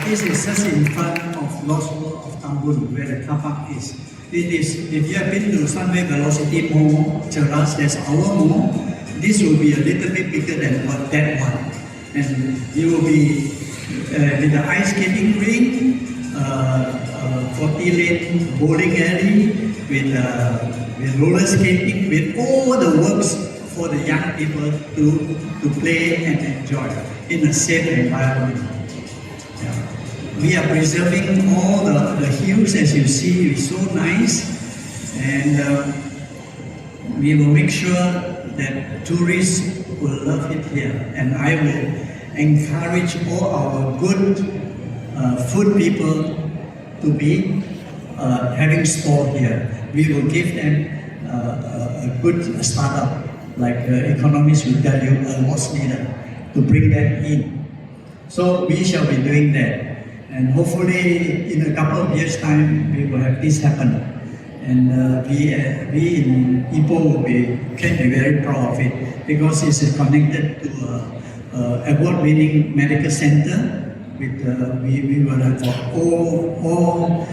This is just in front of Lost World of Tambun, where the car park is. It is, if you have been to Sunway Velocity Mall, Cheah, there's our mall. This will be a little bit bigger than what that one. And it will be with the ice skating rink, 40-lane bowling alley, with roller skating, with all the works for the young people to play and enjoy in a safe environment. We are preserving all the hills, as you see, it's so nice, and we will make sure that tourists will love it here. And I will encourage all our good food people to be having store here. We will give them a good startup, like economists will tell you, a loss leader, to bring them in. So we shall be doing that. And hopefully, in a couple of years' time, we will have this happen. And we in Ipoh can be very proud of it, because it's connected to an award-winning medical center. With we will have all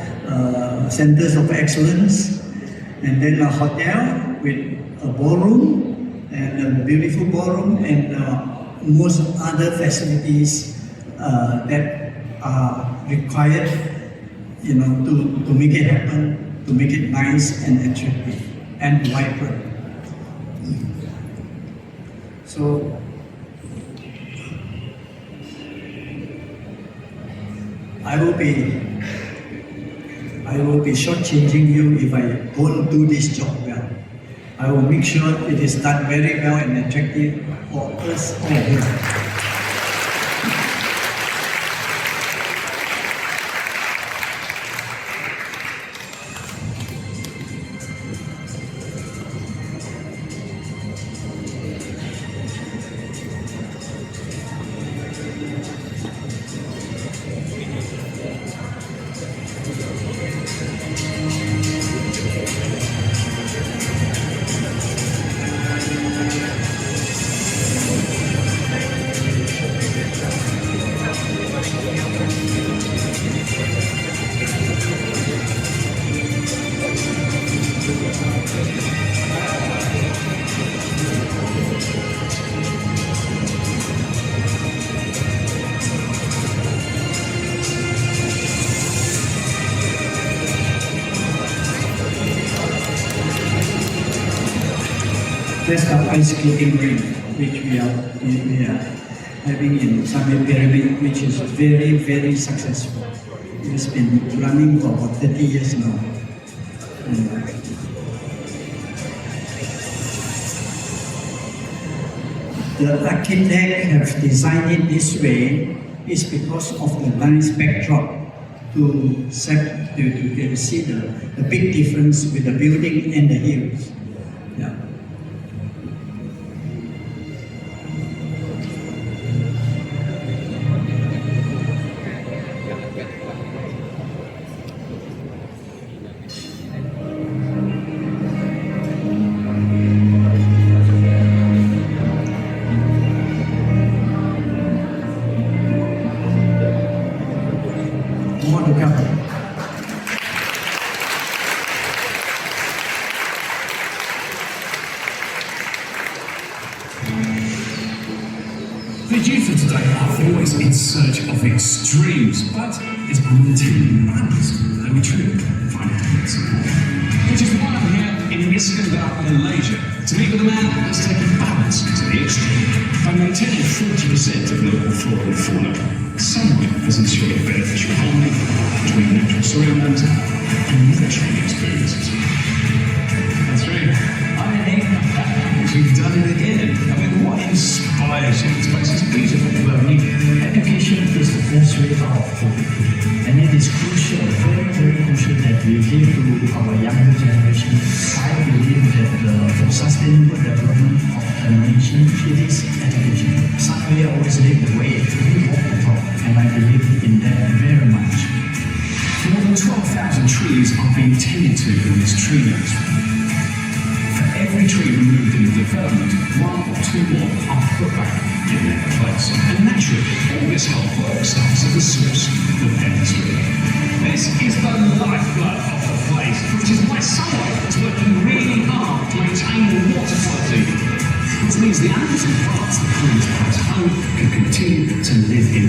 centers of excellence, and then a hotel with a ballroom and a beautiful ballroom, and most other facilities that are required, you know, to make it happen, to make it nice and attractive and vibrant. So, I will be shortchanging you if I don't do this job well. I will make sure it is done very well and attractive for us all here. That's the ice skating rink which we are having in Sunway Pyramid, which is very, very successful. It's been running for about 30 years now. The architect have designed it this way is because of the nice backdrop to see the big difference with the building and the hills. Yeah. More to come. The youth of today are always in search of extremes, but it's unintended madness that we truly find it possible. Which is why I'm here in Iskandar, Malaysia, to meet with a man that's taken balance to the extreme by maintaining 40% of local flora and fauna. Sunway has ensured a beneficial harmony between natural surroundings and military experiences. That's right. We've done it again. I mean, what inspires you? This place is beautiful. Well, education is the best way out of poverty, and it is crucial, very, very crucial that we give to our younger generation. I believe that for sustainable development of a nation, it is education. Sunway always lead the way, we walk the talk, and I believe in that very much. More than 12,000 trees are being tended to in this tree nursery. For every tree removed in the development, one or two more are put back in their place. And naturally, all this hard work starts at the source, the parents' tree. This is the lifeblood of the place, which is why Sunway is working really hard to maintain the water quality. Which means the animals and plants that call this place home can continue to live in